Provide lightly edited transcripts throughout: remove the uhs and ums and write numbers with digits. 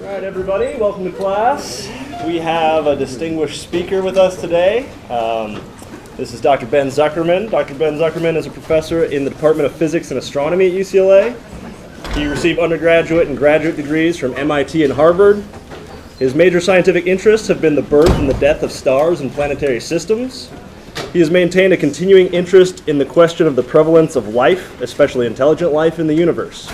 All right, everybody, welcome to class. We have a distinguished speaker with us today. This is Dr. Ben Zuckerman. Dr. Ben Zuckerman is a professor in the Department of Physics and Astronomy at UCLA. He received undergraduate and graduate degrees from MIT and Harvard. His major scientific interests have been the birth and the death of stars and planetary systems. He has maintained a continuing interest in the question of the prevalence of life, especially intelligent life, in the universe.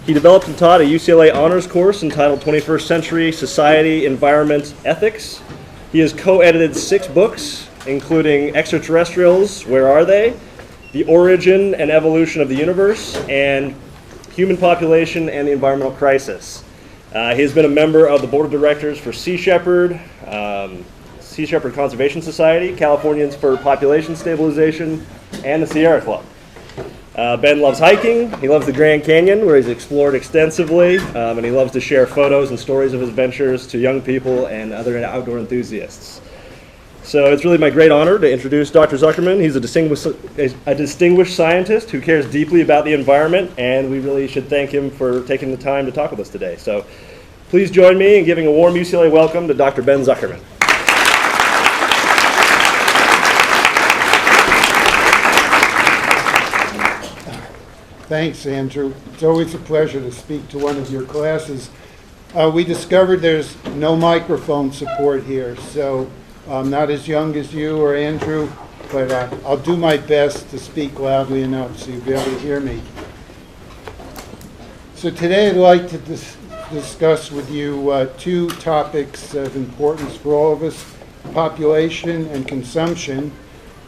He developed and taught a UCLA honors course entitled 21st Century Society, Environment, Ethics. He has co-edited 6 books, including Extraterrestrials, Where Are They?, The Origin and Evolution of the Universe, and Human Population and the Environmental Crisis. He has been a member of the board of directors for Sea Shepherd Conservation Society, Californians for Population Stabilization, and the Sierra Club. Ben loves hiking, he loves the Grand Canyon, where he's explored extensively, and he loves to share photos and stories of his adventures to young people and other outdoor enthusiasts. So it's really my great honor to introduce Dr. Zuckerman. He's a distinguished scientist who cares deeply about the environment, and we really should thank him for taking the time to talk with us today. So please join me in giving a warm UCLA welcome to Dr. Ben Zuckerman. Thanks, Andrew. It's always a pleasure to speak to one of your classes. We discovered there's no microphone support here, so I'm not as young as you or Andrew, but I'll do my best to speak loudly enough so you'll be able to hear me. So today I'd like to discuss with you 2 topics of importance for all of us, population and consumption.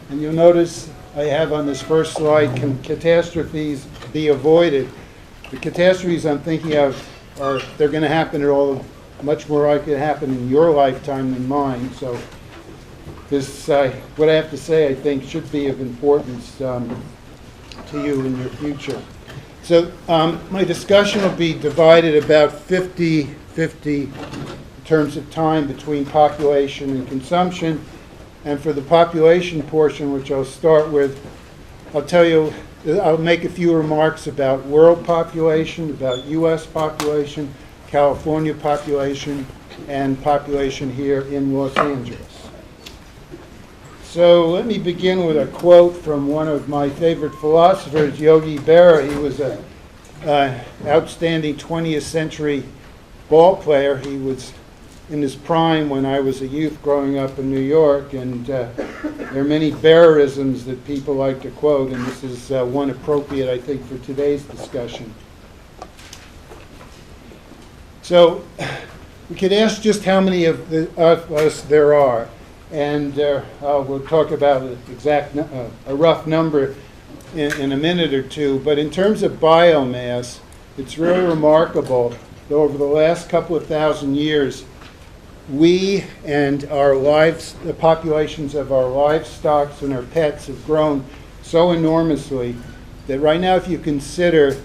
And you'll notice I have on this first slide, can catastrophes be avoided? The catastrophes I'm thinking of they're going to happen at all, much more likely to happen in your lifetime than mine. So this, what I have to say, I think, should be of importance to you in your future. So my discussion will be divided about 50-50 in terms of time between population and consumption. And for the population portion, which I'll start with, I'll make a few remarks about world population, about U.S. population, California population, and population here in Los Angeles. So let me begin with a quote from one of my favorite philosophers, Yogi Berra. He was an outstanding 20th century ball player. He was in his prime when I was a youth growing up in New York, and there are many Berraisms that people like to quote, and this is one appropriate, I think, for today's discussion. So we could ask just how many of us there are, and we'll talk about a rough number in a minute or two, but in terms of biomass, it's really remarkable that over the last couple of thousand years, we and the populations of our livestock and our pets have grown so enormously that right now, if you consider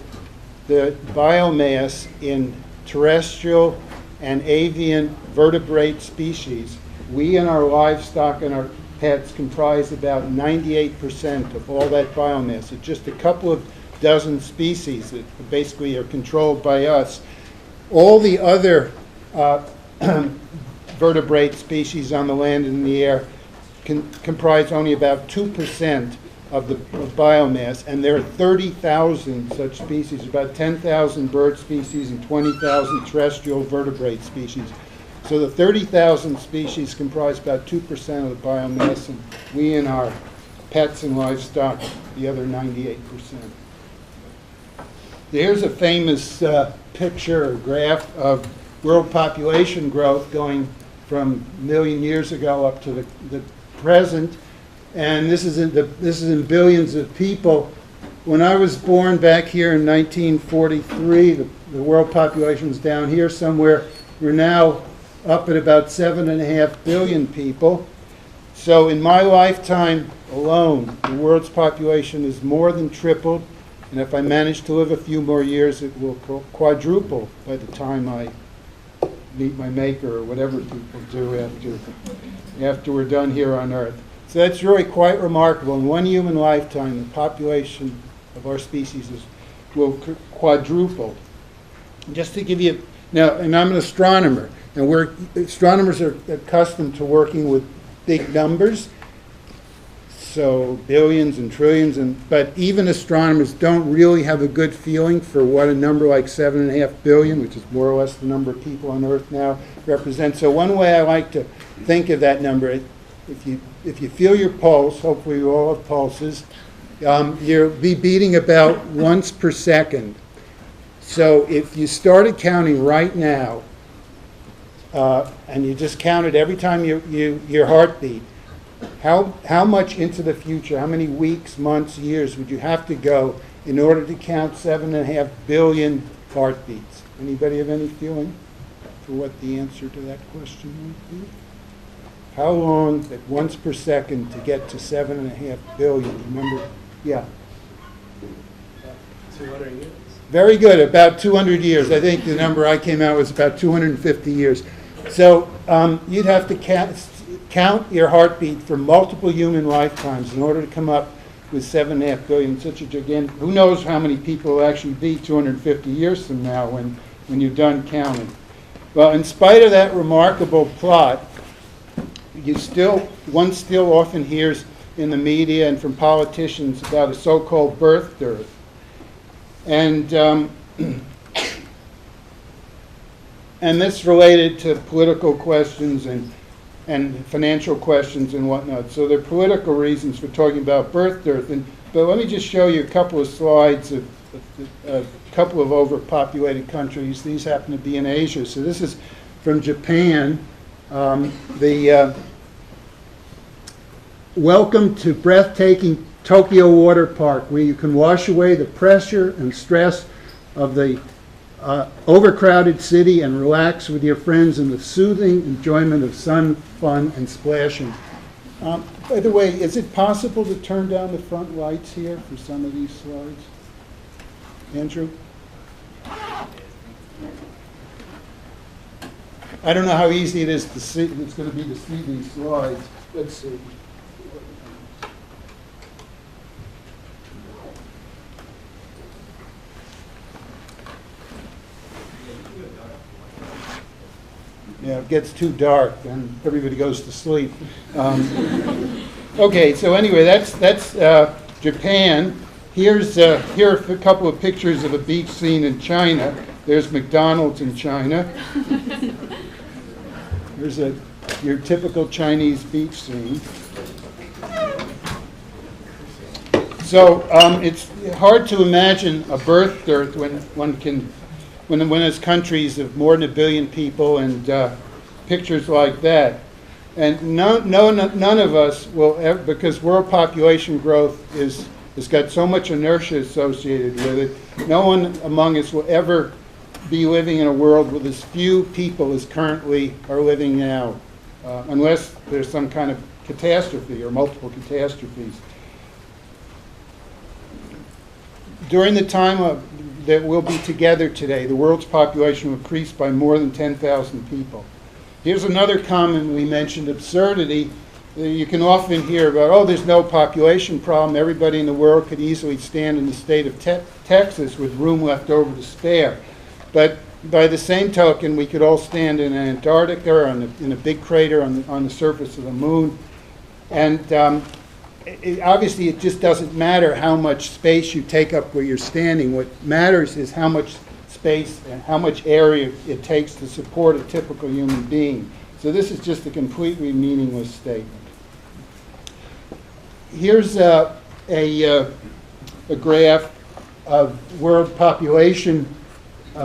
the biomass in terrestrial and avian vertebrate species, we and our livestock and our pets comprise about 98% of all that biomass. It's just a couple of dozen species that basically are controlled by us. All the other vertebrate species on the land and in the air comprise only about 2% of the biomass, and there are 30,000 such species, about 10,000 bird species and 20,000 terrestrial vertebrate species. So the 30,000 species comprise about 2% of the biomass, and we and our pets and livestock, the other 98%. Here's a famous picture or graph of world population growth going from a million years ago up to the present, and this is in billions of people. When I was born back here in 1943, the world population was down here somewhere. We're now up at about 7.5 billion people. So in my lifetime alone, the world's population is more than tripled, and if I manage to live a few more years, it will quadruple by the time I meet my maker, or whatever people do after we're done here on Earth. So that's really quite remarkable. In one human lifetime, the population of our species will quadruple. Just to give you Now, and I'm an astronomer, and astronomers are accustomed to working with big numbers, so billions and trillions, but even astronomers don't really have a good feeling for what a number like 7.5 billion, which is more or less the number of people on Earth now, represents. So one way I like to think of that number, if you feel your pulse, hopefully you all have pulses, you'll be beating about once per second. So if you started counting right now, and you just counted every time your heart beat, how much into the future, how many weeks, months, years would you have to go in order to count 7.5 billion heartbeats? Anybody have any feeling for what the answer to that question would be? How long at once per second to get to 7.5 billion? Remember? Yeah. 200 years. Very good, about 200 years. I think the number I came out was about 250 years. So you'd have to count your heartbeat for multiple human lifetimes in order to come up with 7.5 billion. Such a gigantic, who knows how many people will actually be 250 years from now when you're done counting. Well, in spite of that remarkable plot, one still often hears in the media and from politicians about a so-called birth dearth. And and this related to political questions and financial questions and whatnot. So there are political reasons for talking about birth dearth. But let me just show you a couple of slides of a couple of overpopulated countries. These happen to be in Asia. So this is from Japan. Welcome to breathtaking Tokyo Water Park, where you can wash away the pressure and stress of the overcrowded city and relax with your friends in the soothing enjoyment of sun, fun, and splashing. By the way, is it possible to turn down the front lights here for some of these slides? Andrew? I don't know how easy it is to see. It's going to be to see these slides. Let's see. Yeah, it gets too dark, and everybody goes to sleep. Okay, so anyway, that's Japan. Here are a couple of pictures of a beach scene in China. There's McDonald's in China. Here's your typical Chinese beach scene. So it's hard to imagine a birth dearth when there's countries of more than 1 billion people and pictures like that. And none of us will ever, because world population growth has got so much inertia associated with it, no one among us will ever be living in a world with as few people as currently are living now, unless there's some kind of catastrophe or multiple catastrophes. During the time that we'll be together today, the world's population will increase by more than 10,000 people. Here's another commonly mentioned absurdity. You can often hear about, oh, there's no population problem. Everybody in the world could easily stand in the state of Texas with room left over to spare. But by the same token, we could all stand in Antarctica or in a big crater on the surface of the moon. And obviously, it just doesn't matter how much space you take up where you're standing. What matters is how much space and how much area it takes to support a typical human being. So this is just a completely meaningless statement. Here's a graph of world population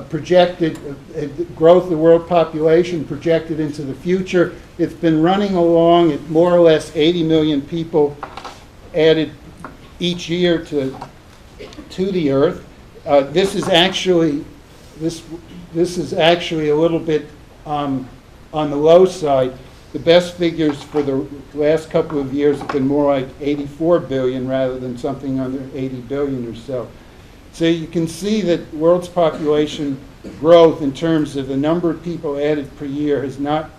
projected, growth of the world population projected into the future. It's been running along at more or less 80 million people added each year to the Earth. This is actually a little bit on the low side. The best figures for the last couple of years have been more like 84 billion rather than something under 80 billion or so. So you can see that the world's population growth in terms of the number of people added per year has not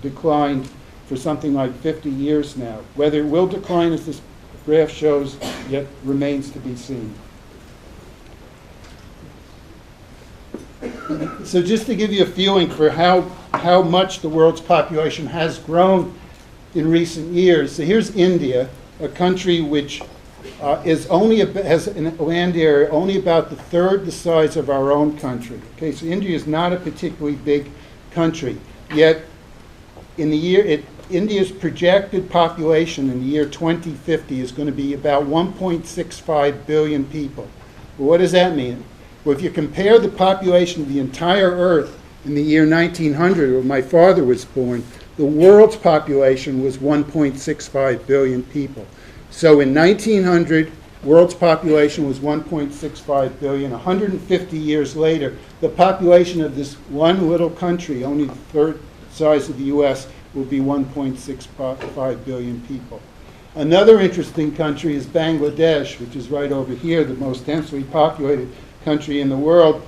declined for something like 50 years now. Whether it will decline, as this graph shows, yet remains to be seen. So just to give you a feeling for how much the world's population has grown in recent years. So here's India, a country which has a land area only about the third the size of our own country. Okay, so India is not a particularly big country. Yet, India's projected population in the year 2050 is going to be about 1.65 billion people. Well, what does that mean? Well, if you compare the population of the entire Earth in the year 1900, when my father was born, the world's population was 1.65 billion people. So in 1900, world's population was 1.65 billion. 150 years later, the population of this one little country, only the third size of the U.S., will be 1.65 billion people. Another interesting country is Bangladesh, which is right over here, the most densely populated country in the world.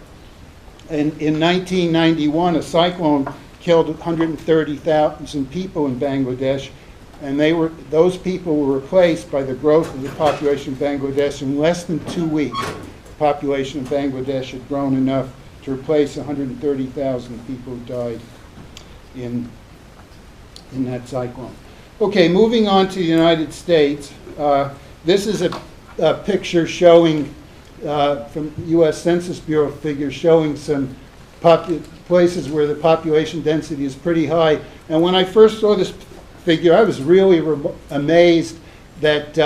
And in 1991, a cyclone killed 130,000 people in Bangladesh, and those people were replaced by the growth of the population of Bangladesh in less than 2 weeks. The population of Bangladesh had grown enough to replace 130,000 people who died in that cyclone. Okay, moving on to the United States. This is a picture showing, from U.S. Census Bureau figures, showing some places where the population density is pretty high. And when I first saw this figure, I was really amazed that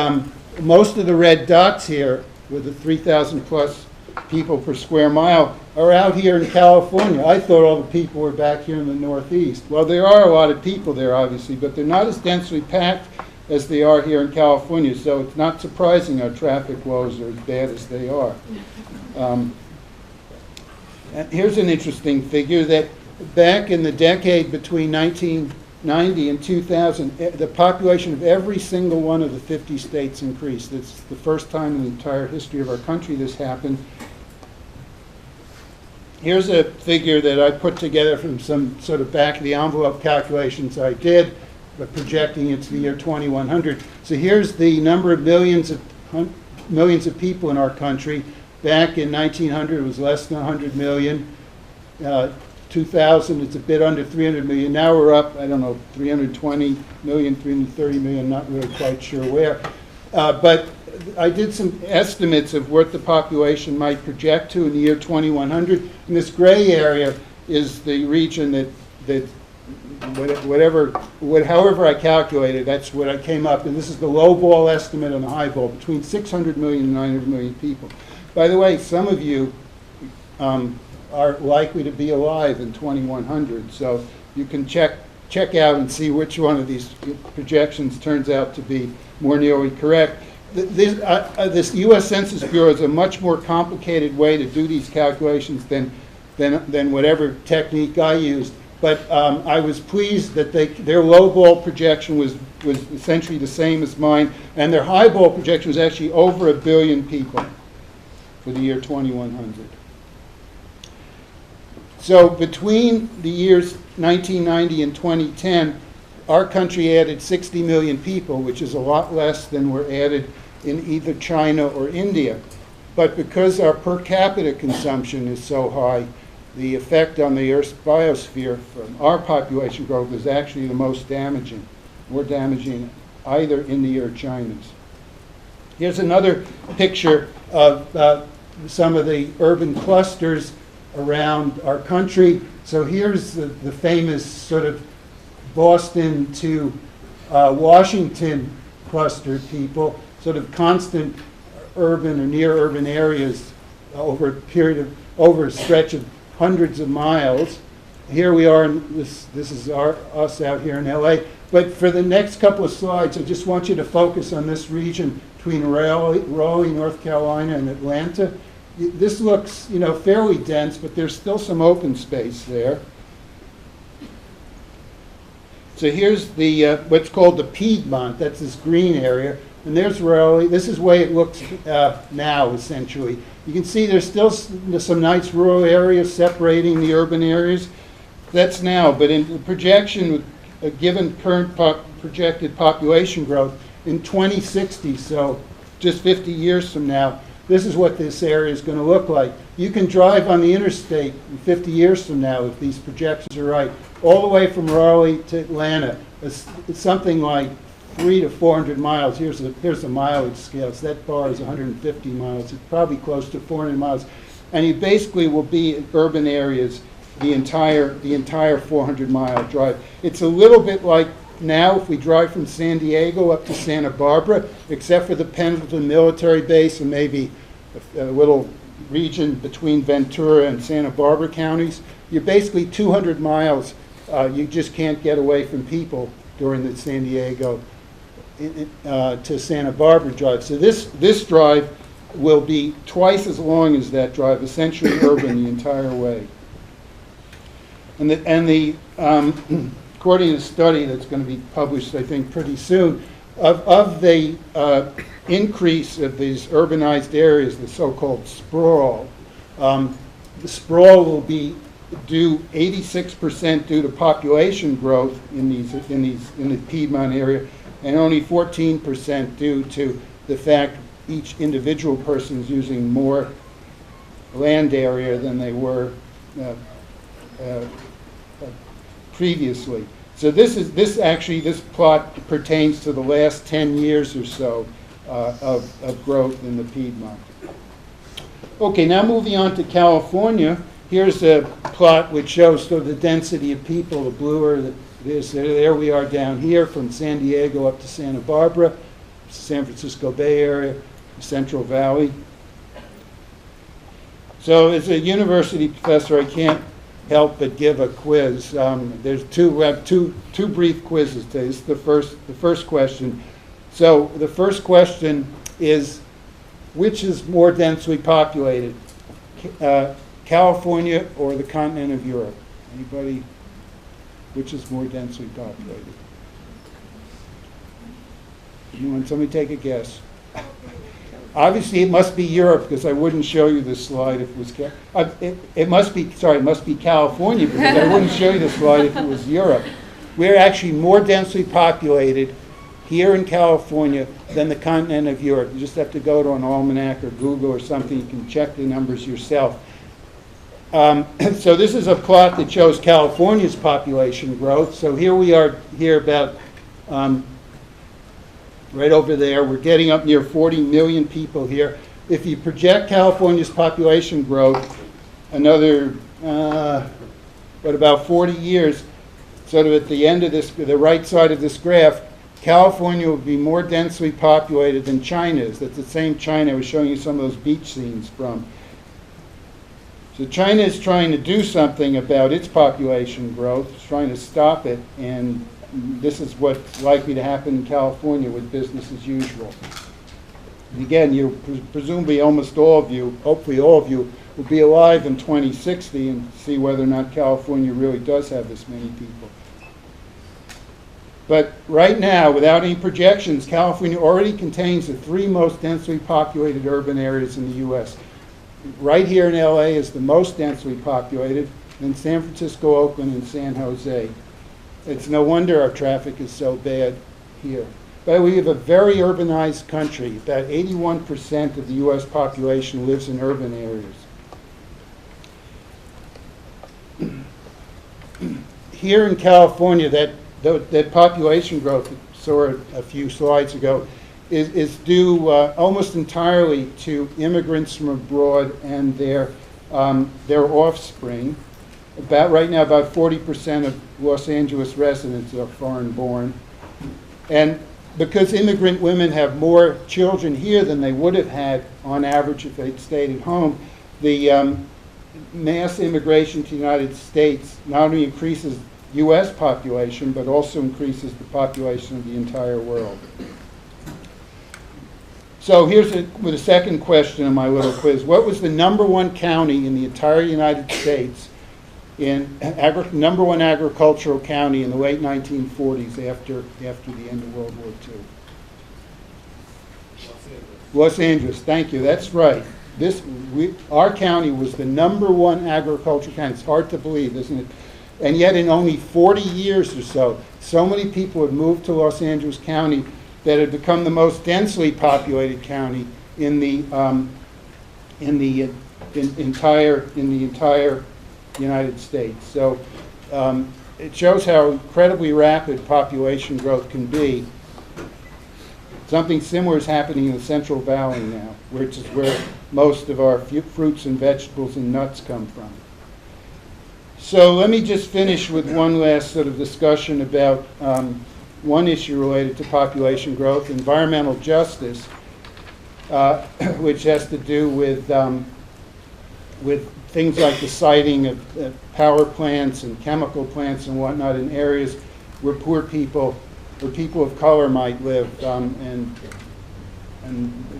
most of the red dots here, with the 3,000 plus people per square mile, are out here in California. I thought all the people were back here in the Northeast. Well, there are a lot of people there, obviously, but they're not as densely packed as they are here in California, so it's not surprising our traffic woes are as bad as they are. And here's an interesting figure that back in the decade between 1990 and 2000, the population of every single one of the 50 states increased. It's the first time in the entire history of our country this happened. Here's a figure that I put together from some sort of back-of-the-envelope calculations I did, but projecting it to the year 2100. So here's the number of millions of people in our country. Back in 1900, it was less than 100 million. 2000, it's a bit under 300 million. Now we're up, 320 million, 330 million, not really quite sure where. But I did some estimates of what the population might project to in the year 2100. And this gray area is the region that however I calculated, that's what I came up. And this is the low ball estimate and the high ball, between 600 million and 900 million people. By the way, some of you are likely to be alive in 2100, so you can check out and see which one of these projections turns out to be more nearly correct. This U.S. Census Bureau is a much more complicated way to do these calculations than whatever technique I used. But I was pleased that their low ball projection was essentially the same as mine, and their high ball projection was actually over 1 billion people for the year 2100. So between the years 1990 and 2010, our country added 60 million people, which is a lot less than were added in either China or India. But because our per capita consumption is so high, the effect on the Earth's biosphere from our population growth is actually the most damaging, more damaging either India or China's. Here's another picture of some of the urban clusters around our country. So here's the famous sort of Boston to Washington cluster people, sort of constant urban or near urban areas over a stretch of hundreds of miles. Here we are, this is us out here in LA. But for the next couple of slides, I just want you to focus on this region between Raleigh, North Carolina, and Atlanta. This looks, fairly dense, but there's still some open space there. So here's the what's called the Piedmont. That's this green area, and there's Raleigh. This is the way it looks now, essentially. You can see there's still some nice rural areas separating the urban areas. That's now, but in the projection, given current projected population growth in 2060, so just 50 years from now, this is what this area is going to look like. You can drive on the interstate 50 years from now, if these projections are right, all the way from Raleigh to Atlanta. It's something like 300 to 400 miles. Here's a mileage scale. So that bar is 150 miles. It's probably close to 400 miles. And you basically will be in urban areas the entire 400-mile drive. It's a little bit like now if we drive from San Diego up to Santa Barbara, except for the Pendleton military base and maybe a little region between Ventura and Santa Barbara counties, you're basically 200 miles. You just can't get away from people during the San Diego to Santa Barbara drive. So this drive will be twice as long as that drive, essentially urban the entire way. And according to a study that's going to be published, I think, pretty soon, of the increase of these urbanized areas, the so-called sprawl, the sprawl will be due 86% due to population growth in the Piedmont area, and only 14% due to the fact each individual person is using more land area than they were previously. So this plot pertains to the last 10 years or so of growth in the Piedmont. Okay, now moving on to California. Here's a plot which shows sort of the density of people. The bluer, there we are down here from San Diego up to Santa Barbara, San Francisco Bay Area, Central Valley. So as a university professor, I can't help but give a quiz. We have two brief quizzes today. This is the first question. So the first question is, which is more densely populated, California or the continent of Europe? Anybody? Which is more densely populated? Somebody take a guess. Obviously, it must be Europe because I wouldn't show you this slide if it was. It must be California because I wouldn't show you the slide if it was Europe. We're actually more densely populated here in California than the continent of Europe. You just have to go to an almanac or Google or something. You can check the numbers yourself. So this is a plot that shows California's population growth. So here we are about. Right over there, we're getting up near 40 million people here. If you project California's population growth another, about 40 years, sort of at the end of this, the right side of this graph, California will be more densely populated than China is. That's the same China I was showing you some of those beach scenes from. So China is trying to do something about its population growth. It's trying to stop it, and this is what's likely to happen in California with business as usual. And again, presumably almost all of you, hopefully all of you, will be alive in 2060 and see whether or not California really does have this many people. But right now, without any projections, California already contains the three most densely populated urban areas in the U.S. Right here in LA is the most densely populated, then San Francisco, Oakland, and San Jose. It's no wonder our traffic is so bad here. But we have a very urbanized country. About 81% of the U.S. population lives in urban areas. Here in California, that population growth that we saw a few slides ago is due almost entirely to immigrants from abroad and their offspring. Right now, about 40% of Los Angeles residents are foreign-born. And because immigrant women have more children here than they would have had on average if they'd stayed at home, the mass immigration to the United States not only increases U.S. population, but also increases the population of the entire world. So here's with the second question in my little quiz. What was the number one county in the entire United States number one agricultural county in the late 1940s after the end of World War II? Los Angeles, thank you, that's right. Our county was the number one agricultural county. It's hard to believe, isn't it? And yet in only 40 years or so many people had moved to Los Angeles County that had become the most densely populated county in the in the entire United States. So it shows how incredibly rapid population growth can be. Something similar is happening in the Central Valley now, which is where most of our fruits and vegetables and nuts come from. So let me just finish with one last sort of discussion about one issue related to population growth, environmental justice, which has to do with things like the siting of power plants and chemical plants and whatnot in areas where poor people or people of color might live, and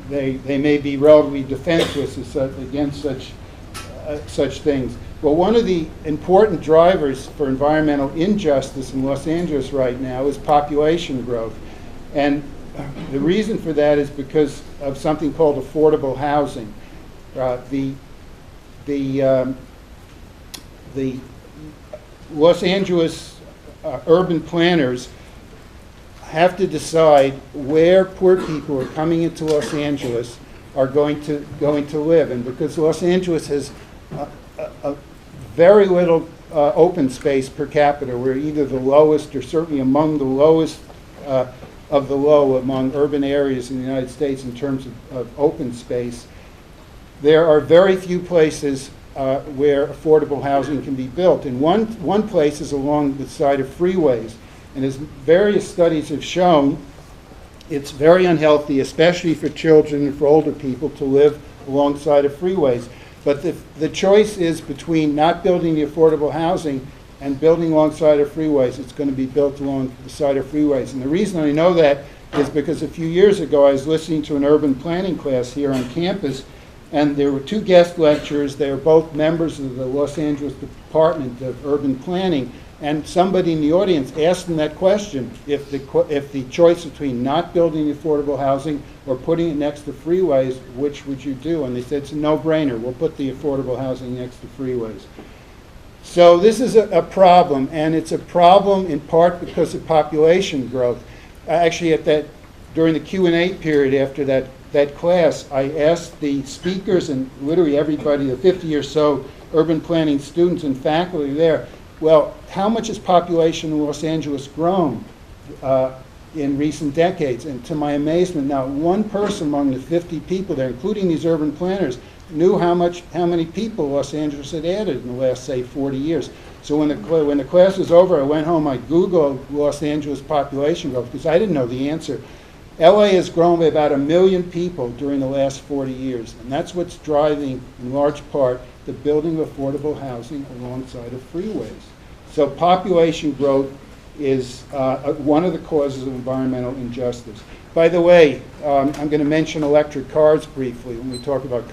they may be relatively defenseless against such things. Well, one of the important drivers for environmental injustice in Los Angeles right now is population growth. And the reason for that is because of something called affordable housing. The Los Angeles urban planners have to decide where poor people are coming into Los Angeles are going to live. And because Los Angeles has a very little open space per capita, we're either the lowest or certainly among the lowest of the low among urban areas in the United States in terms of open space. There are very few places where affordable housing can be built. And one place is along the side of freeways. And as various studies have shown, it's very unhealthy, especially for children and for older people, to live alongside of freeways. But the choice is between not building the affordable housing and building alongside of freeways. It's going to be built along the side of freeways. And the reason I know that is because a few years ago I was listening to an urban planning class here on campus, and there were two guest lecturers. They were both members of the Los Angeles Department of Urban Planning. And somebody in the audience asked them that question, if the choice between not building the affordable housing or putting it next to freeways, which would you do? And they said it's a no-brainer. We'll put the affordable housing next to freeways. So this is a problem, and it's a problem in part because of population growth. Actually, during the Q&A period after that class, I asked the speakers and literally everybody, the 50 or so urban planning students and faculty there, well, how much has population in Los Angeles grown in recent decades? And to my amazement, not one person among the 50 people there, including these urban planners, knew how many people Los Angeles had added in the last, say, 40 years. So when the class was over, I went home, I Googled Los Angeles population growth because I didn't know the answer. LA has grown by about 1 million people during the last 40 years, and that's what's driving, in large part, the building of affordable housing alongside of freeways. So population growth is one of the causes of environmental injustice. By the way, I'm going to mention electric cars briefly when we talk about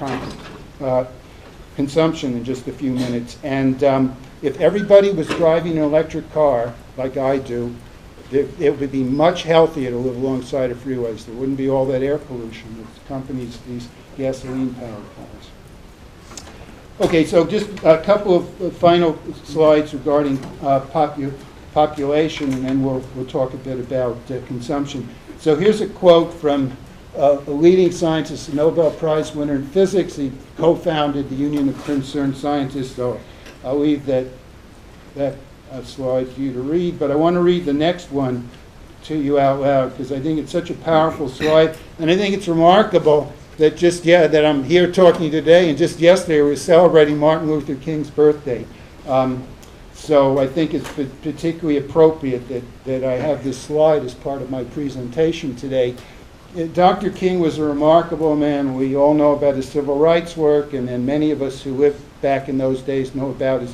consumption in just a few minutes. And if everybody was driving an electric car, like I do, it would be much healthier to live alongside of freeways. There wouldn't be all that air pollution that accompanies these gasoline-powered cars. Okay, so just a couple of final slides regarding population, and then we'll talk a bit about consumption. So here's a quote from a leading scientist, a Nobel Prize winner in physics. He co-founded the Union of Concerned Scientists, so I'll leave that slide for you to read. But I want to read the next one to you out loud because I think it's such a powerful slide, and I think it's remarkable that that I'm here talking today, and just yesterday we were celebrating Martin Luther King's birthday. So I think it's particularly appropriate that I have this slide as part of my presentation today. Dr. King was a remarkable man. We all know about his civil rights work, and then many of us who lived back in those days know about his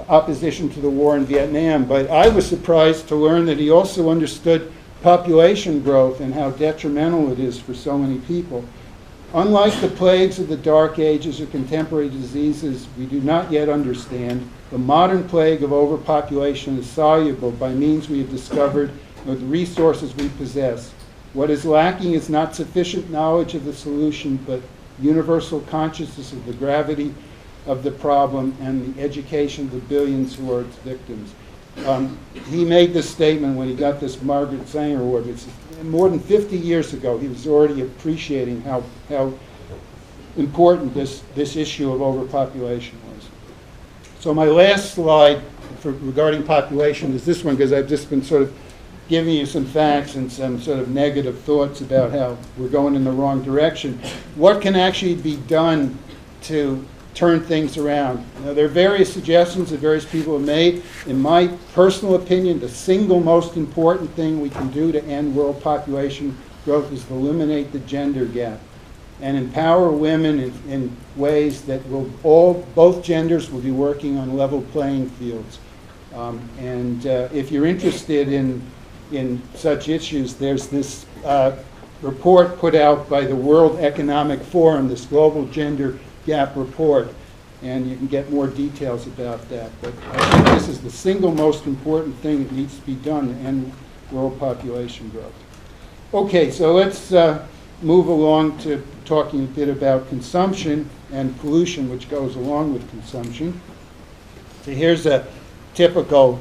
opposition to the war in Vietnam. But I was surprised to learn that he also understood population growth and how detrimental it is for so many people. Unlike the plagues of the Dark Ages or contemporary diseases we do not yet understand, the modern plague of overpopulation is soluble by means we have discovered with the resources we possess. What is lacking is not sufficient knowledge of the solution, but universal consciousness of the gravity of the problem and the education of the billions who are its victims. He made this statement when he got this Margaret Sanger Award. It's more than 50 years ago. He was already appreciating how important this issue of overpopulation was. So my last slide regarding population is this one, because I've just been sort of giving you some facts and some sort of negative thoughts about how we're going in the wrong direction. What can actually be done to turn things around? Now, there are various suggestions that various people have made. In my personal opinion, the single most important thing we can do to end world population growth is to eliminate the gender gap and empower women in ways that both genders will be working on level playing fields. If you're interested in such issues, there's this report put out by the World Economic Forum, this Global Gender Gap Report, and you can get more details about that. But I think this is the single most important thing that needs to be done to end world population growth. Okay, so let's move along to talking a bit about consumption and pollution, which goes along with consumption. So here's a typical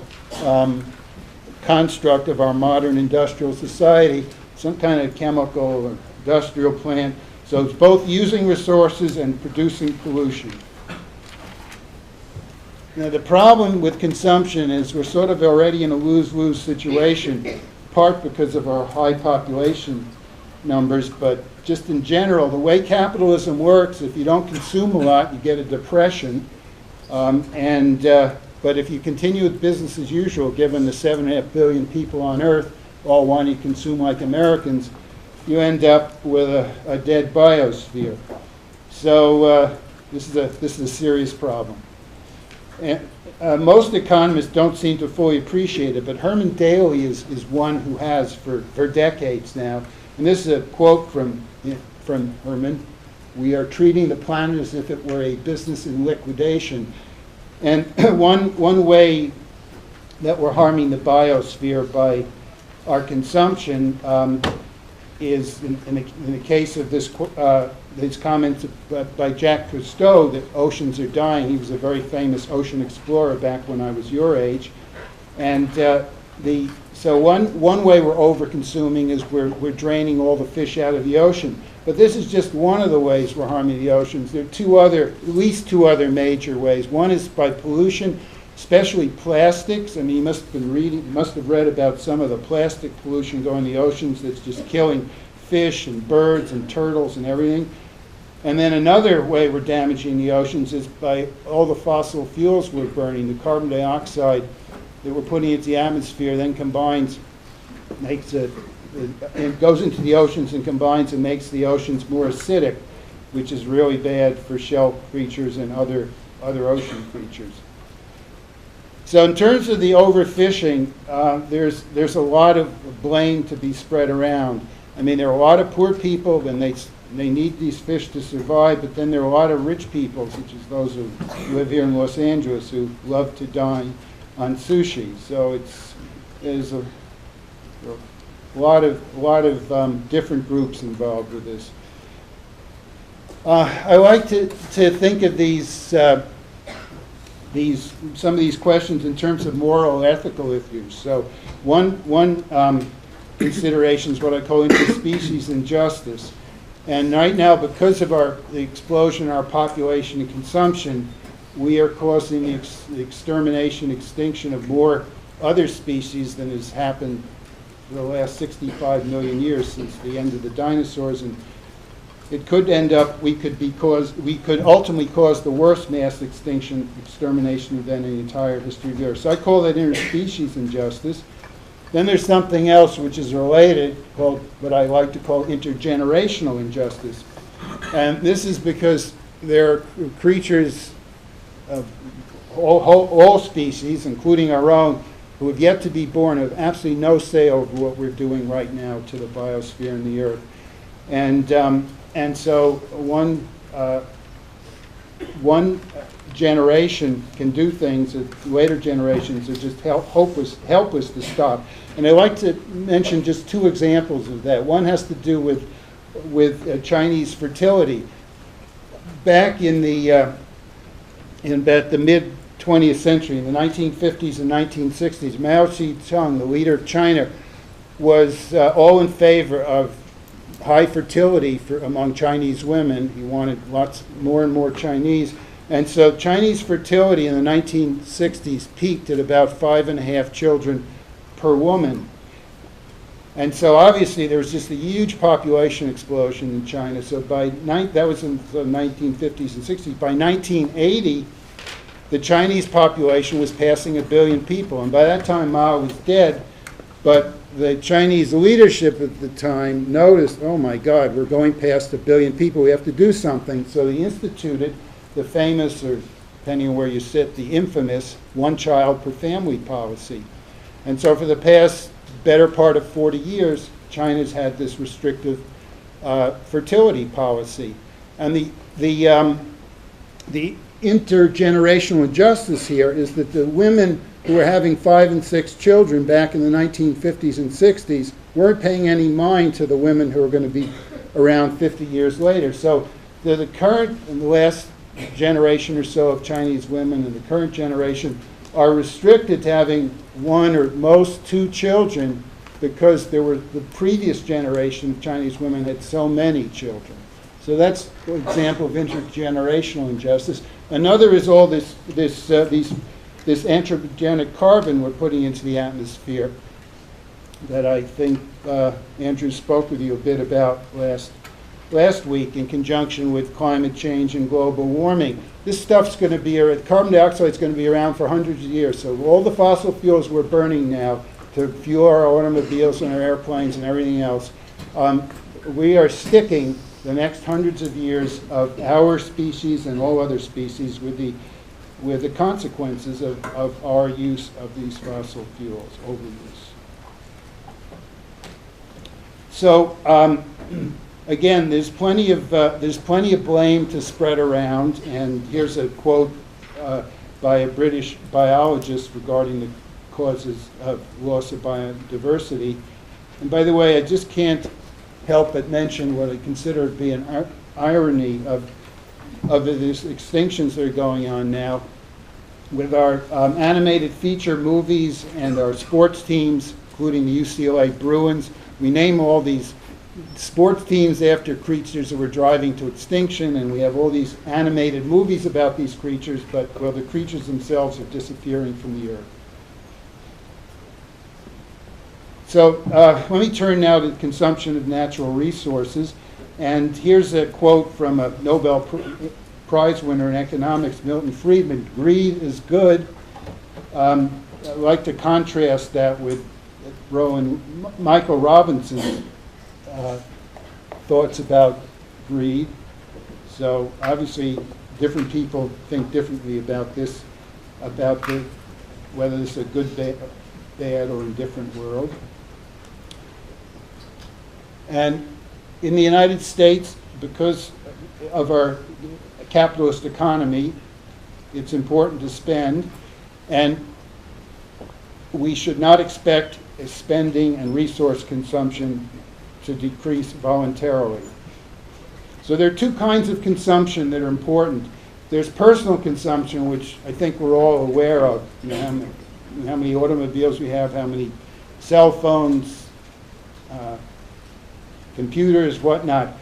construct of our modern industrial society, some kind of chemical or industrial plant. So it's both using resources and producing pollution. Now the problem with consumption is we're sort of already in a lose-lose situation, part because of our high population numbers, but just in general, the way capitalism works, if you don't consume a lot, you get a depression. But if you continue with business as usual, given the 7.5 billion people on Earth all wanting to consume like Americans, you end up with a dead biosphere. So this is a serious problem. And most economists don't seem to fully appreciate it, but Herman Daly is one who has for decades now. And this is a quote from Herman: "We are treating the planet as if it were a business in liquidation." And one way that we're harming the biosphere by our consumption is, in the case of these comments by Jacques Cousteau, that oceans are dying. He was a very famous ocean explorer back when I was your age. And so one way we're over-consuming is we're draining all the fish out of the ocean. But this is just one of the ways we're harming the oceans. There are at least two other major ways. One is by pollution, especially plastics. I mean, you must have read about some of the plastic pollution going to the oceans that's just killing fish and birds and turtles and everything. And then another way we're damaging the oceans is by all the fossil fuels we're burning. The carbon dioxide that we're putting into the atmosphere then it goes into the oceans and combines and makes the oceans more acidic, which is really bad for shell creatures and other ocean creatures. So in terms of the overfishing, there's a lot of blame to be spread around. I mean, there are a lot of poor people, and they need these fish to survive, but then there are a lot of rich people, such as those who live here in Los Angeles, who love to dine on sushi. So there's a lot of different groups involved with this. I like to think of some of these questions in terms of moral, ethical issues. So one consideration is what I call interspecies injustice. And right now, because of the explosion in our population and consumption, we are causing the extermination, extinction of more other species than has happened for the last 65 million years since the end of the dinosaurs. And it could end up, we could ultimately cause the worst mass extermination event in the entire history of the Earth. So I call that interspecies injustice. Then there's something else which is related, called what I like to call intergenerational injustice. And this is because there are creatures of all species, including our own, who have yet to be born, have absolutely no say over what we're doing right now to the biosphere and the Earth. And so one generation can do things that later generations are just helpless to stop. And I like to mention just two examples of that. One has to do with Chinese fertility. Back in about the mid-20th century, in the 1950s and 1960s, Mao Zedong, the leader of China, was all in favor of high fertility among Chinese women. He wanted more and more Chinese. And so Chinese fertility in the 1960s peaked at about 5.5 children per woman. And so obviously there was just a huge population explosion in China. So that was in the 1950s and 60s. By 1980, the Chinese population was passing 1 billion people. And by that time, Mao was dead. But the Chinese leadership at the time noticed, oh my God, we're going past 1 billion people. We have to do something. So they instituted the famous, or depending on where you sit, the infamous one child per family policy. And so for the past better part of 40 years, China's had this restrictive fertility policy. And the intergenerational injustice here is that the women who were having 5 and 6 children back in the 1950s and 60s weren't paying any mind to the women who are going to be around 50 years later. So the current and the last generation or so of Chinese women and the current generation are restricted to having 1 or most 2 children because the previous generation of Chinese women had so many children. So that's an example of intergenerational injustice. Another is all this anthropogenic carbon we're putting into the atmosphere that I think Andrew spoke with you a bit about last week in conjunction with climate change and global warming. This stuff's going to be, carbon dioxide is going to be around for hundreds of years. So all the fossil fuels we're burning now to fuel our automobiles and our airplanes and everything else, we are sticking the next hundreds of years of our species and all other species with the consequences of our use of these fossil fuels, overuse. So again, there's plenty of blame to spread around, and here's a quote by a British biologist regarding the causes of loss of biodiversity. And by the way, I just can't help but mention what I consider to be an irony of these extinctions that are going on now with our animated feature movies and our sports teams, including the UCLA Bruins. We name all these sports teams after creatures that were driving to extinction, and we have all these animated movies about these creatures, but, well, the creatures themselves are disappearing from the earth. So let me turn now to the consumption of natural resources. And here's a quote from a Nobel Prize winner in economics, Milton Friedman: "Greed is good." I'd like to contrast that with Michael Robinson's thoughts about greed. So obviously different people think differently about this, whether this is a good, bad, or indifferent world. And in the United States, because of our capitalist economy, it's important to spend, and we should not expect spending and resource consumption to decrease voluntarily. So there are two kinds of consumption that are important. There's personal consumption, which I think we're all aware of. You know, how many automobiles we have, how many cell phones, computers, whatnot.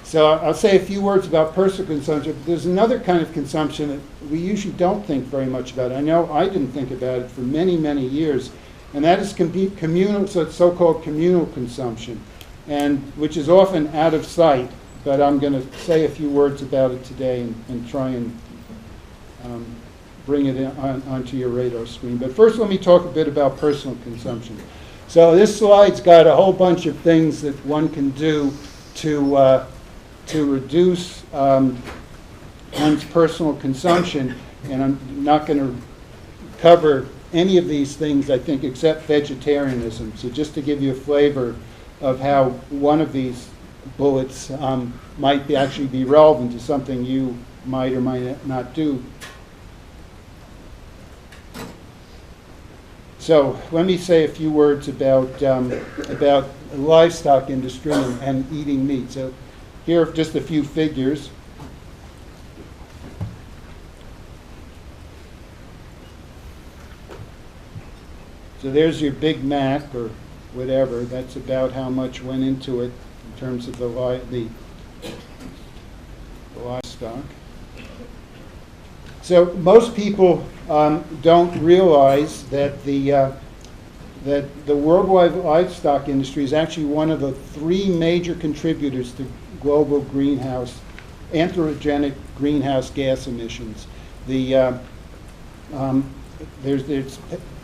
So I'll say a few words about personal consumption. But there's another kind of consumption that we usually don't think very much about. I know I didn't think about it for many, many years, and that is communal, so-called communal consumption, and which is often out of sight. But I'm going to say a few words about it today and try and bring it onto your radar screen. But first, let me talk a bit about personal consumption. So this slide's got a whole bunch of things that one can do to reduce one's personal consumption, and I'm not going to cover any of these things, I think, except vegetarianism. So just to give you a flavor of how one of these bullets might actually be relevant to something you might or might not do. So let me say a few words about the livestock industry and eating meat. So here are just a few figures. So there's your Big Mac or whatever. That's about how much went into it in terms of the livestock. So most people don't realize that the worldwide livestock industry is actually one of the three major contributors to global anthropogenic greenhouse gas emissions. There's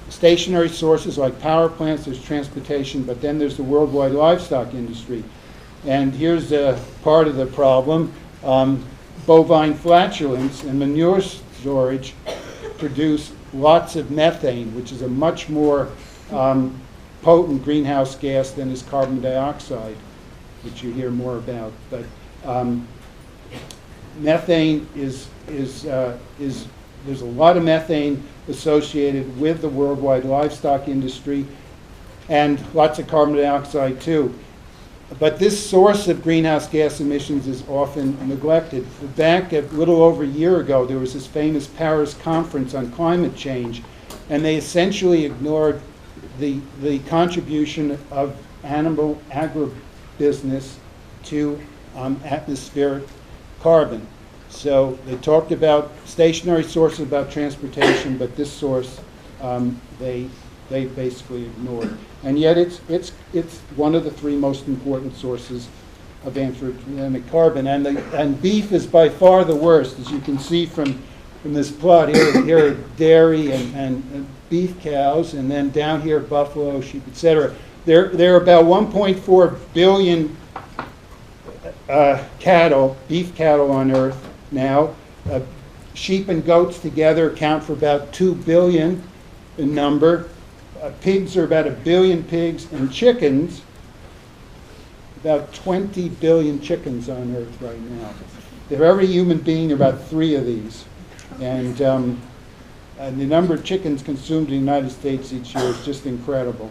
stationary sources like power plants, there's transportation, but then there's the worldwide livestock industry. And here's part of the problem. Bovine flatulence and manure storage produce lots of methane, which is a much more potent greenhouse gas than is carbon dioxide, which you hear more about. But methane there's a lot of methane associated with the worldwide livestock industry, and lots of carbon dioxide too. But this source of greenhouse gas emissions is often neglected. Back a little over a year ago, there was this famous Paris conference on climate change, and they essentially ignored the contribution of animal agribusiness to atmospheric carbon. So they talked about stationary sources, about transportation, but this source they basically ignored. And yet it's one of the three most important sources of anthropogenic carbon. And beef is by far the worst, as you can see from this plot. Here are dairy and beef cows, and then down here buffalo, sheep, etc. There are about 1.4 billion beef cattle on Earth now. Sheep and goats together account for about 2 billion in number. Pigs are about 1 billion pigs, and chickens, about 20 billion chickens on Earth right now. For every human being, there are about 3 of these. And the number of chickens consumed in the United States each year is just incredible.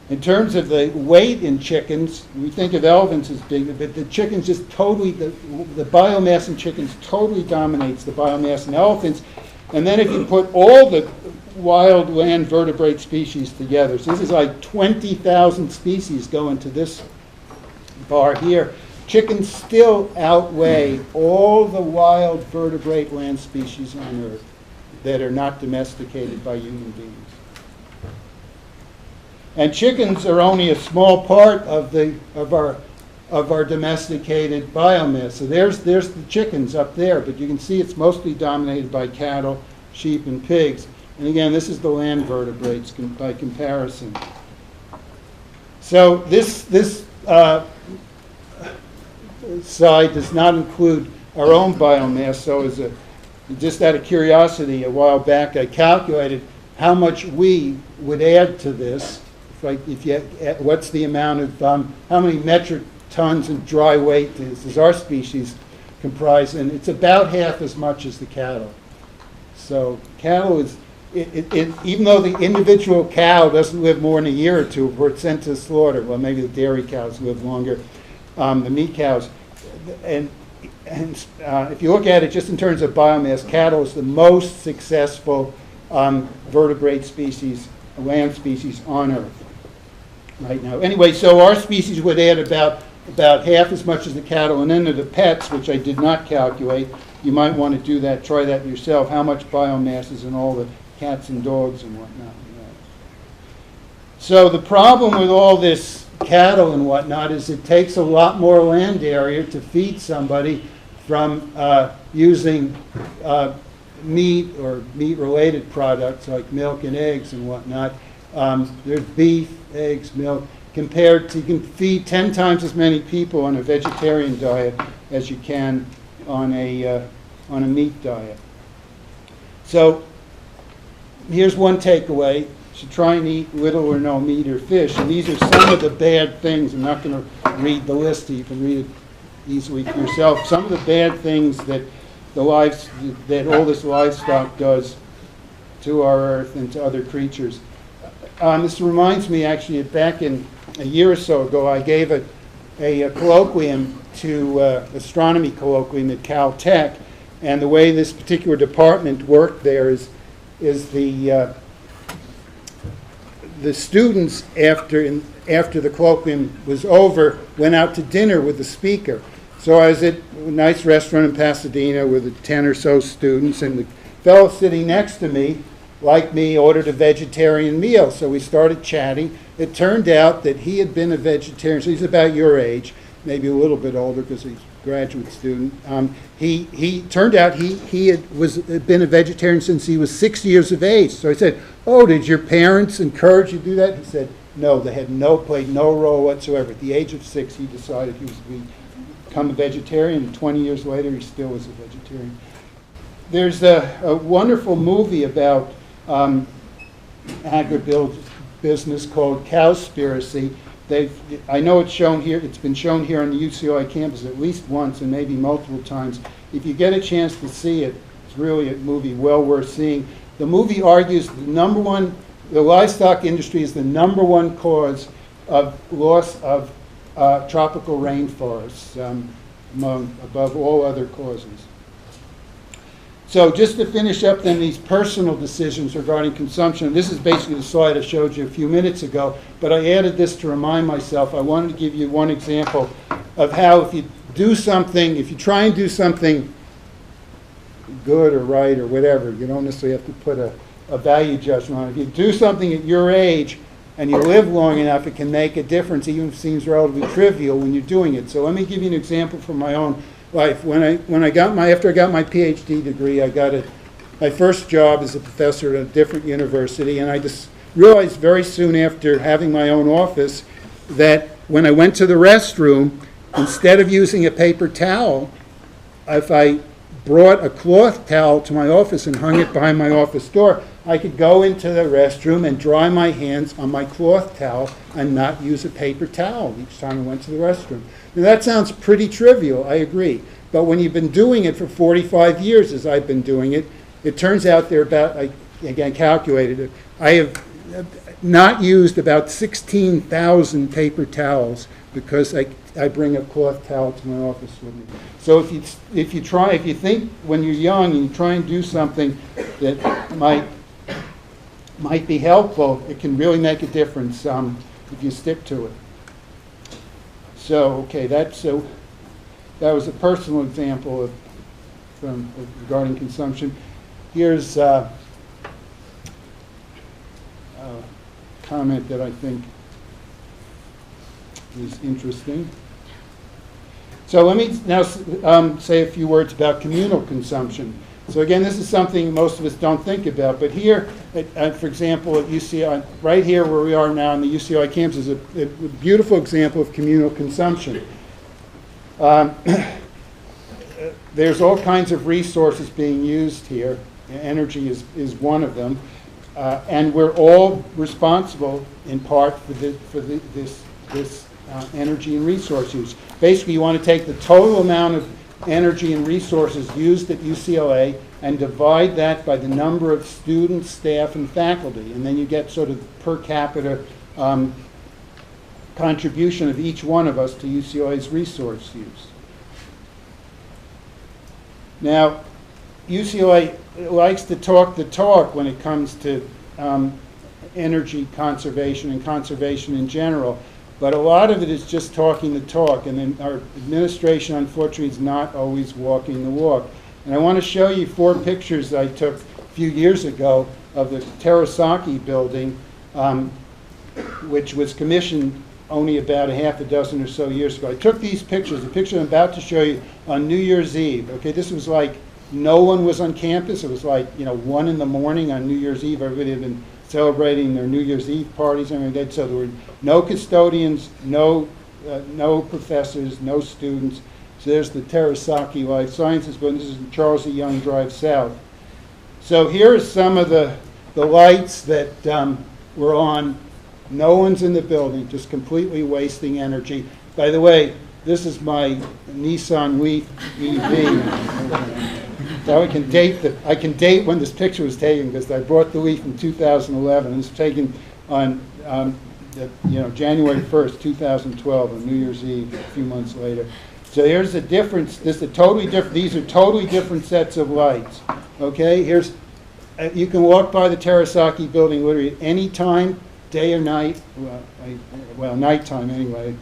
In terms of the weight in chickens, we think of elephants as big, but the chickens just totally, the biomass in chickens totally dominates the biomass in elephants. And then if you put all the wild land vertebrate species together, so this is like 20,000 species go into this bar here, chickens still outweigh all the wild vertebrate land species on Earth that are not domesticated by human beings. And chickens are only a small part of our domesticated biomass. So there's the chickens up there, but you can see it's mostly dominated by cattle, sheep, and pigs. And again, this is the land vertebrates by comparison. So this side does not include our own biomass. So just out of curiosity, a while back I calculated how much we would add to this. What's the amount of how many metric tons of dry weight does our species comprise? And it's about half as much as the cattle. So cattle is, even though the individual cow doesn't live more than a year or two before it's sent to slaughter, well, maybe the dairy cows live longer, the meat cows, and if you look at it just in terms of biomass, cattle is the most successful vertebrate species, land species on Earth right now. Anyway, so our species would add about half as much as the cattle, and then to the pets, which I did not calculate. You might want to do that, try that yourself, how much biomass is in all the cats and dogs and whatnot. So the problem with all this cattle and whatnot is it takes a lot more land area to feed somebody from using meat or meat-related products like milk and eggs and whatnot. There's beef, eggs, milk, compared to, you can feed 10 times as many people on a vegetarian diet as you can on a meat diet. So here's one takeaway. You should try and eat little or no meat or fish. And these are some of the bad things. I'm not going to read the list. You can read it easily for yourself. Some of the bad things that all this livestock does to our earth and to other creatures. This reminds me, actually, back in a year or so ago, I gave a colloquium to astronomy colloquium at Caltech, and the way this particular department worked there is the students, after the colloquium was over, went out to dinner with the speaker. So I was at a nice restaurant in Pasadena with 10 or so students, and the fellow sitting next to me, like me, ordered a vegetarian meal. So we started chatting. It turned out that he had been a vegetarian, so he's about your age, maybe a little bit older because he's a graduate student. He turned out he had been a vegetarian since he was 6 years of age. So I said, "Oh, did your parents encourage you to do that?" He said, "No, they had played no role whatsoever. At the age of 6, he decided he was going to become a vegetarian, and 20 years later, he still was a vegetarian." There's a wonderful movie about agribusiness called Cowspiracy. I know it's shown here. It's been shown here on the UCLA campus at least once and maybe multiple times. If you get a chance to see it, it's really a movie well worth seeing. The movie argues the livestock industry is the number one cause of loss of tropical rainforests, above all other causes. So just to finish up then these personal decisions regarding consumption, this is basically the slide I showed you a few minutes ago, but I added this to remind myself. I wanted to give you one example of how if you try and do something good or right or whatever, you don't necessarily have to put a value judgment on it. If you do something at your age and you live long enough, it can make a difference, even if it seems relatively trivial when you're doing it. So let me give you an example from my own life. After I got my PhD degree, I got my first job as a professor at a different university, and I just realized very soon after having my own office that when I went to the restroom, instead of using a paper towel, if I brought a cloth towel to my office and hung it behind my office door, I could go into the restroom and dry my hands on my cloth towel and not use a paper towel each time I went to the restroom. Now that sounds pretty trivial, I agree. But when you've been doing it for 45 years, as I've been doing it, it turns out I calculated it, I have not used about 16,000 paper towels because I bring a cloth towel to my office with me. So if you think when you're young and you try and do something that might be helpful, it can really make a difference if you stick to it. So, okay, that was a personal example regarding consumption. Here's a comment that I think is interesting. So let me now say a few words about communal consumption. So again, this is something most of us don't think about, but here, for example, at UCLA, right here where we are now on the UCLA campus, is a beautiful example of communal consumption. There's all kinds of resources being used here. Energy is one of them, and we're all responsible in part for this energy and resource use. Basically, you want to take the total amount of energy and resources used at UCLA and divide that by the number of students, staff, and faculty, and then you get sort of per capita contribution of each one of us to UCLA's resource use. Now, UCLA likes to talk the talk when it comes to energy conservation and conservation in general, but a lot of it is just talking the talk, and then our administration, unfortunately, is not always walking the walk. And I want to show you 4 pictures I took a few years ago of the Terasaki building, which was commissioned only about a half a dozen or so years ago. I took these pictures, the picture I'm about to show you, on New Year's Eve. Okay, this was like no one was on campus. It was like 1 in the morning on New Year's Eve. Everybody had been celebrating their New Year's Eve parties and everything. So there were no custodians, no professors, no students. So there's the Terasaki Life Sciences building. This is Charles E. Young Drive South. So here are some of the lights that were on. No one's in the building, just completely wasting energy. By the way, this is my Nissan Leaf EV. So I can date when this picture was taken because I bought the Leaf in 2011. It was taken on January 1st, 2012, on New Year's Eve, a few months later. So here's the difference. These are totally different sets of lights. Okay, you can walk by the Terasaki building literally at any time day or night, nighttime anyway.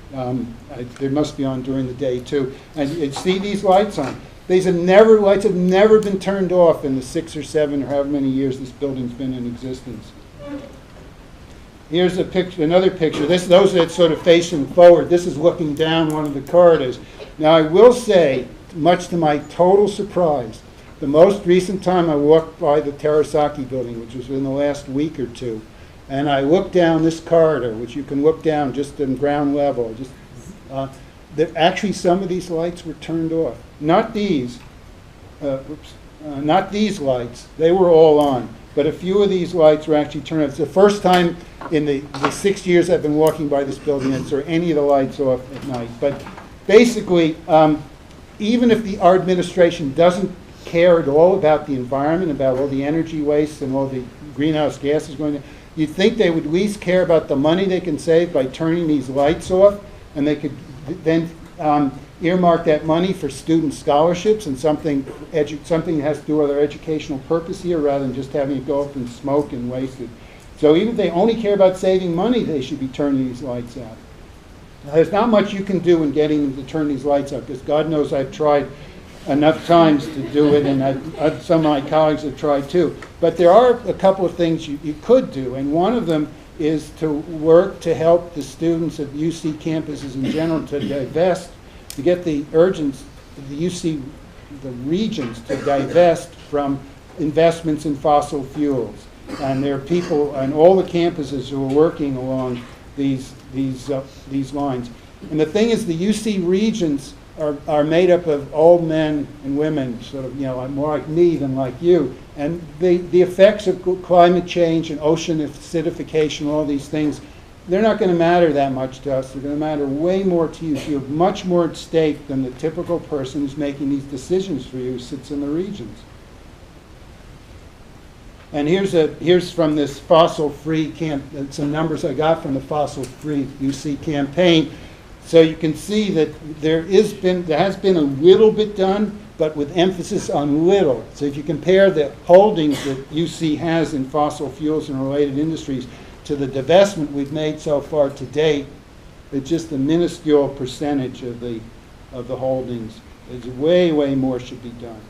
They must be on during the day too. And you see these lights on. Lights have never been turned off in the 6 or 7 or however many years this building's been in existence. Here's a picture, another picture. Those that sort of facing forward. This is looking down one of the corridors. Now I will say, much to my total surprise, the most recent time I walked by the Terasaki building, which was in the last week or two, and I looked down this corridor, which you can look down just in ground level. Actually, some of these lights were turned off. Not these. Not these lights. They were all on. But a few of these lights were actually turned off. It's the first time in the 6 years I've been walking by this building that there are any of the lights off at night. But basically, even if our administration doesn't care at all about the environment, about all the energy waste and all the greenhouse gases going on, you'd think they would at least care about the money they can save by turning these lights off, and they could then earmark that money for student scholarships and something that has to do with our educational purpose here, rather than just having it go up and smoke and waste it. So even if they only care about saving money, they should be turning these lights out. Now, there's not much you can do in getting them to turn these lights out, because God knows I've tried enough times to do it, and some of my colleagues have tried too. But there are a couple of things you could do, and one of them is to work to help the students at UC campuses in general to divest, to get the regions to divest from investments in fossil fuels. And there are people on all the campuses who are working along these lines. And the thing is, the UC regions are made up of old men and women, sort of, more like me than like you. And the effects of climate change and ocean acidification, all these things, they're not going to matter that much to us. They're going to matter way more to you. You have much more at stake than the typical person who's making these decisions for you, who sits in the regions. And here's from this fossil-free some numbers I got from the fossil-free UC campaign. So you can see that there has been a little bit done, but with emphasis on little. So if you compare the holdings that UC has in fossil fuels and related industries to the divestment we've made so far to date, it's just a minuscule percentage of the holdings. There's way, way more should be done.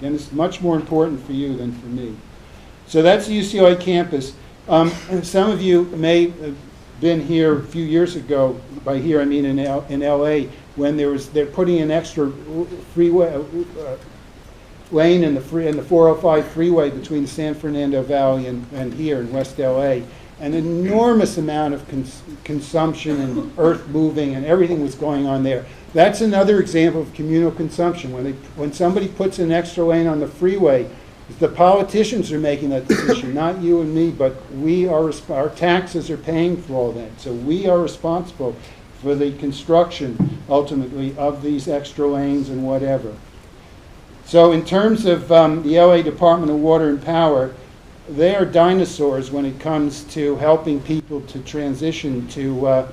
And it's much more important for you than for me. So that's the UCLA campus. And some of you may have been here a few years ago. By here I mean in LA, when they're putting an extra freeway lane in the 405 freeway between the San Fernando Valley and here in West LA. An enormous amount of consumption and earth moving and everything was going on there. That's another example of communal consumption. When somebody puts an extra lane on the freeway, the politicians are making that decision, not you and me, but our taxes are paying for all that. So we are responsible for the construction, ultimately, of these extra lanes and whatever. So in terms of the LA Department of Water and Power, they are dinosaurs when it comes to helping people to transition to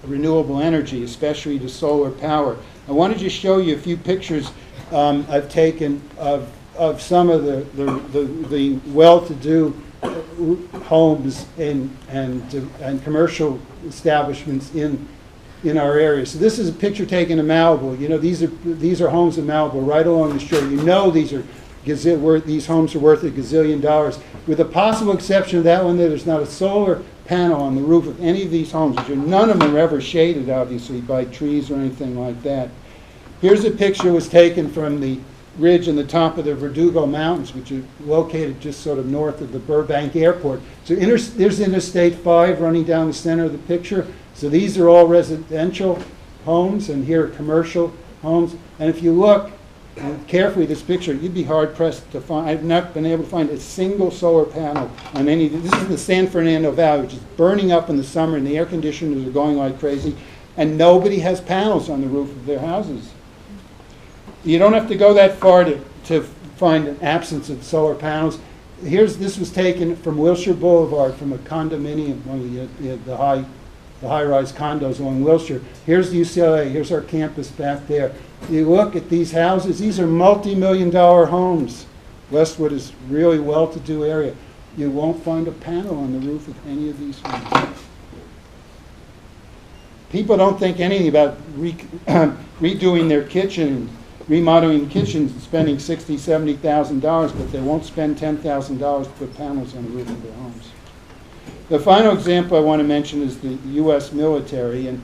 renewable energy, especially to solar power. I wanted to show you a few pictures I've taken of some of the well-to-do homes and commercial establishments in our area. So this is a picture taken in Malibu. These are homes in Malibu right along the shore. These homes are worth $1 gazillion. With the possible exception of that one, there's not a solar panel on the roof of any of these homes. None of them are ever shaded, obviously, by trees or anything like that. Here's a picture that was taken from the ridge on the top of the Verdugo Mountains, which are located just sort of north of the Burbank Airport. So there's Interstate 5 running down the center of the picture. So these are all residential homes, and here are commercial homes. And if you look carefully at this picture, you'd be hard-pressed to find. I've not been able to find a single solar panel on any. This is the San Fernando Valley, which is burning up in the summer, and the air conditioners are going like crazy, and nobody has panels on the roof of their houses. You don't have to go that far to find an absence of solar panels. This was taken from Wilshire Boulevard, from a condominium, one of the high-rise condos along Wilshire. Here's UCLA. Here's our campus back there. You look at these houses. These are multi-million-dollar homes. Westwood is really well-to-do area. you won't find a panel on the roof of any of these homes. People don't think anything about redoing their kitchen, remodeling kitchens, and spending $60,000, $70,000, but they won't spend $10,000 to put panels on the roof of their homes. The final example I want to mention is the U.S. military, and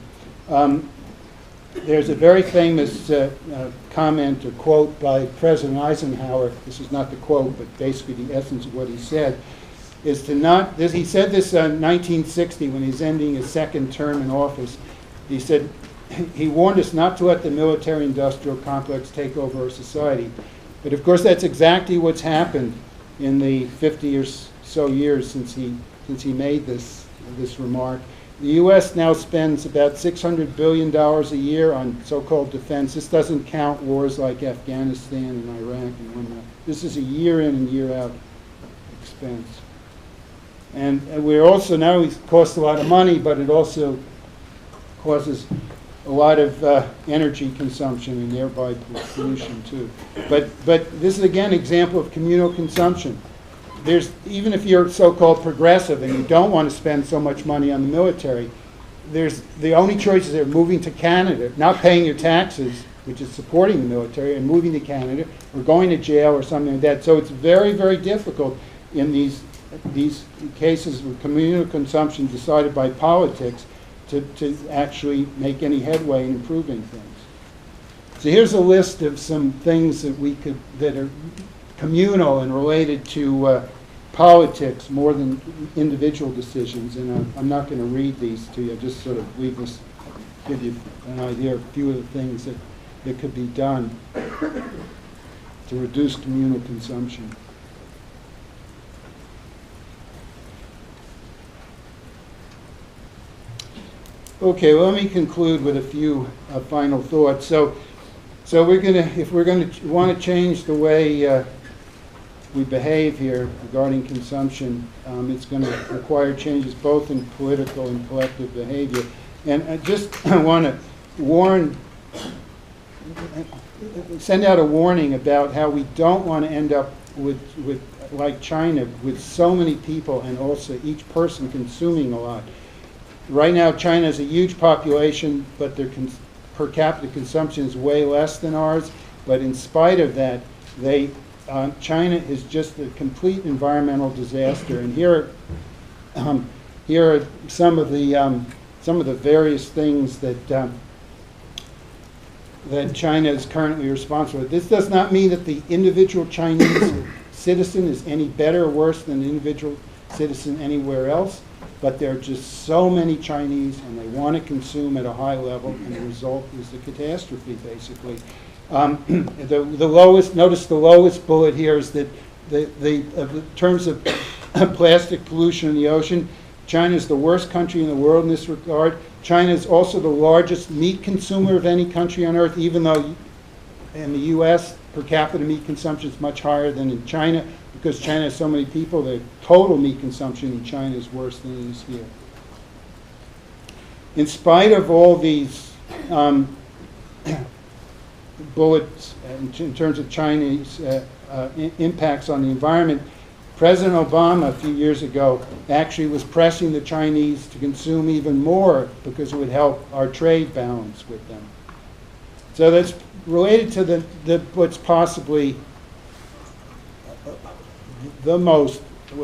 there's a very famous comment or quote by President Eisenhower. This is not the quote, but basically the essence of what he said is to not. He said this in 1960 when he's ending his second term in office. He said he warned us not to let the military-industrial complex take over our society. But of course, that's exactly what's happened in the 50 or so years since he made this remark. The U.S. now spends about $600 billion a year on so-called defense. This doesn't count wars like Afghanistan and Iraq and whatnot. This is a year in and year out expense. And we're also now, it costs a lot of money, but it also causes a lot of energy consumption and thereby pollution too. But this is again an example of communal consumption. Even if you're so-called progressive and you don't want to spend so much money on the military, the only choices are moving to Canada, not paying your taxes, which is supporting the military, and moving to Canada, or going to jail or something like that. So it's very, very difficult in these cases of communal consumption decided by politics to actually make any headway in improving things. So here's a list of some things that are communal and related to politics more than individual decisions, and I'm not going to read these to you. Just sort of give you an idea of a few of the things that could be done to reduce communal consumption. Okay, well, let me conclude with a few final thoughts. So if we're going to want to change the way we behave here regarding consumption, it's going to require changes both in political and collective behavior. And I just want to send out a warning about how we don't want to end up with like China, with so many people and also each person consuming a lot. Right now, China has a huge population, but their per capita consumption is way less than ours. But in spite of that, China is just a complete environmental disaster. And here are some of the various things that China is currently responsible for. This does not mean that the individual Chinese citizen is any better or worse than the individual citizen anywhere else. But there are just so many Chinese, and they want to consume at a high level, and the result is a catastrophe, basically. Notice the lowest bullet here is that in terms of plastic pollution in the ocean, China is the worst country in the world in this regard. China is also the largest meat consumer of any country on earth, even though in the U.S. per capita meat consumption is much higher than in China. Because China has so many people, the total meat consumption in China is worse than it is here. In spite of all these bullets in terms of Chinese impacts on the environment, President Obama a few years ago actually was pressing the Chinese to consume even more because it would help our trade balance with them. So that's related to what's possibly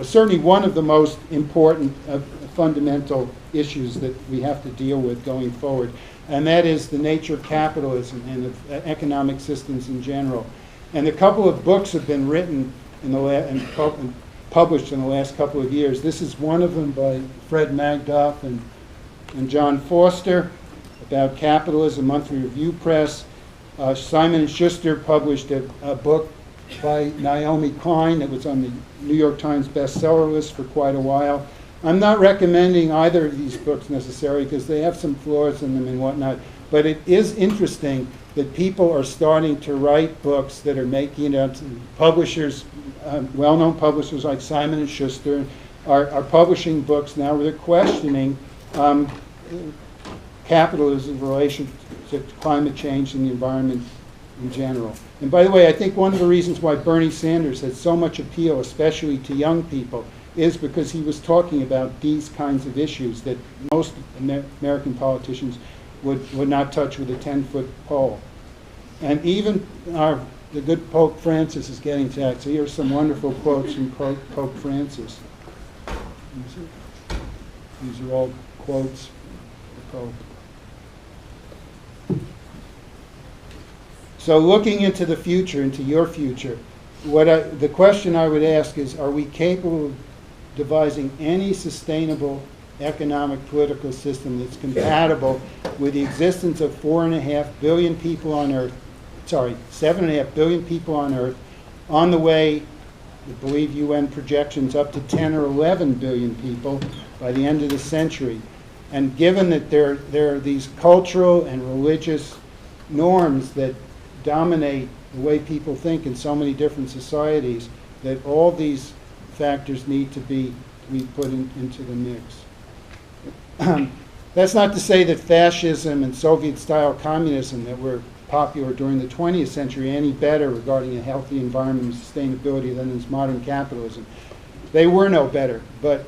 certainly one of the most important fundamental issues that we have to deal with going forward, and that is the nature of capitalism and of economic systems in general. And a couple of books have been written and published in the last couple of years. This is one of them by Fred Magdoff and John Foster about capitalism, Monthly Review Press. Simon & Schuster published a book by Naomi Klein that was on the New York Times bestseller list for quite a while. I'm not recommending either of these books necessarily because they have some flaws in them and whatnot, but it is interesting that people are starting to write books that are making it up. Publishers, well-known publishers like Simon & Schuster are publishing books now where they're questioning capitalism in relation to climate change and the environment in general. And by the way, I think one of the reasons why Bernie Sanders has so much appeal, especially to young people, is because he was talking about these kinds of issues that most American politicians would not touch with a 10-foot pole. And even the good Pope Francis is getting to that. So here's some wonderful quotes from Pope Francis. These are all quotes from the Pope. So looking into the future, into your future, the question I would ask is, are we capable of devising any sustainable economic political system that's compatible with the existence of 4.5 billion people on Earth, 7.5 billion people on Earth, on the way, I believe UN projections, up to 10 or 11 billion people by the end of the century. And given that there are these cultural and religious norms that dominate the way people think in so many different societies, that all these factors need to be put into the mix. That's not to say that fascism and Soviet-style communism that were popular during the 20th century are any better regarding a healthy environment and sustainability than is modern capitalism. They were no better, but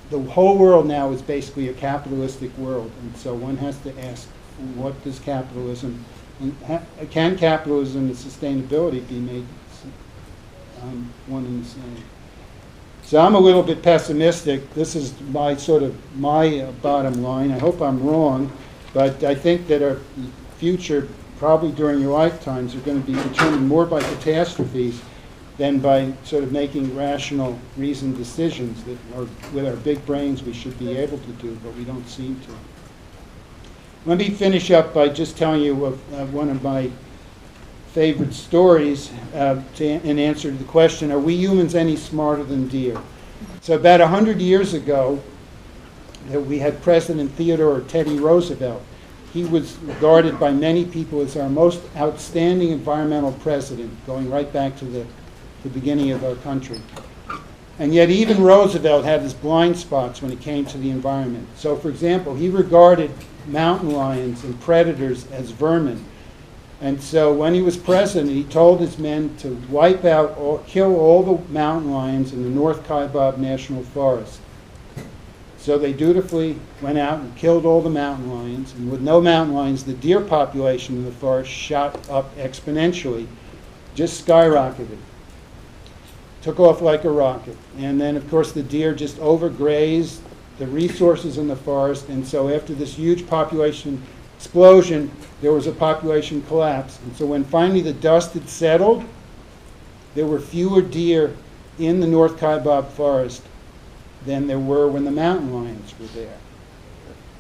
the whole world now is basically a capitalistic world, and so one has to ask, what does capitalism, can capitalism and sustainability be made one and the same? So I'm a little bit pessimistic. This is my bottom line. I hope I'm wrong, but I think that our future, probably during your lifetimes, are going to be determined more by catastrophes than by sort of making rational, reasoned decisions that are, with our big brains, we should be able to do, but we don't seem to. Let me finish up by just telling you of one of my favorite stories in answer to the question, are we humans any smarter than deer? So about 100 years ago, we had President Theodore Teddy Roosevelt. He was regarded by many people as our most outstanding environmental president, going right back to the beginning of our country. And yet even Roosevelt had his blind spots when it came to the environment. So for example, he regarded mountain lions and predators as vermin. And so when he was president, he told his men to wipe out, kill all the mountain lions in the North Kaibab National Forest. So they dutifully went out and killed all the mountain lions. And with no mountain lions, the deer population in the forest shot up exponentially, just skyrocketed. Took off like a rocket. And then, of course, the deer just overgrazed the resources in the forest. And so after this huge population explosion, there was a population collapse. And so when finally the dust had settled, there were fewer deer in the North Kaibab forest than there were when the mountain lions were there.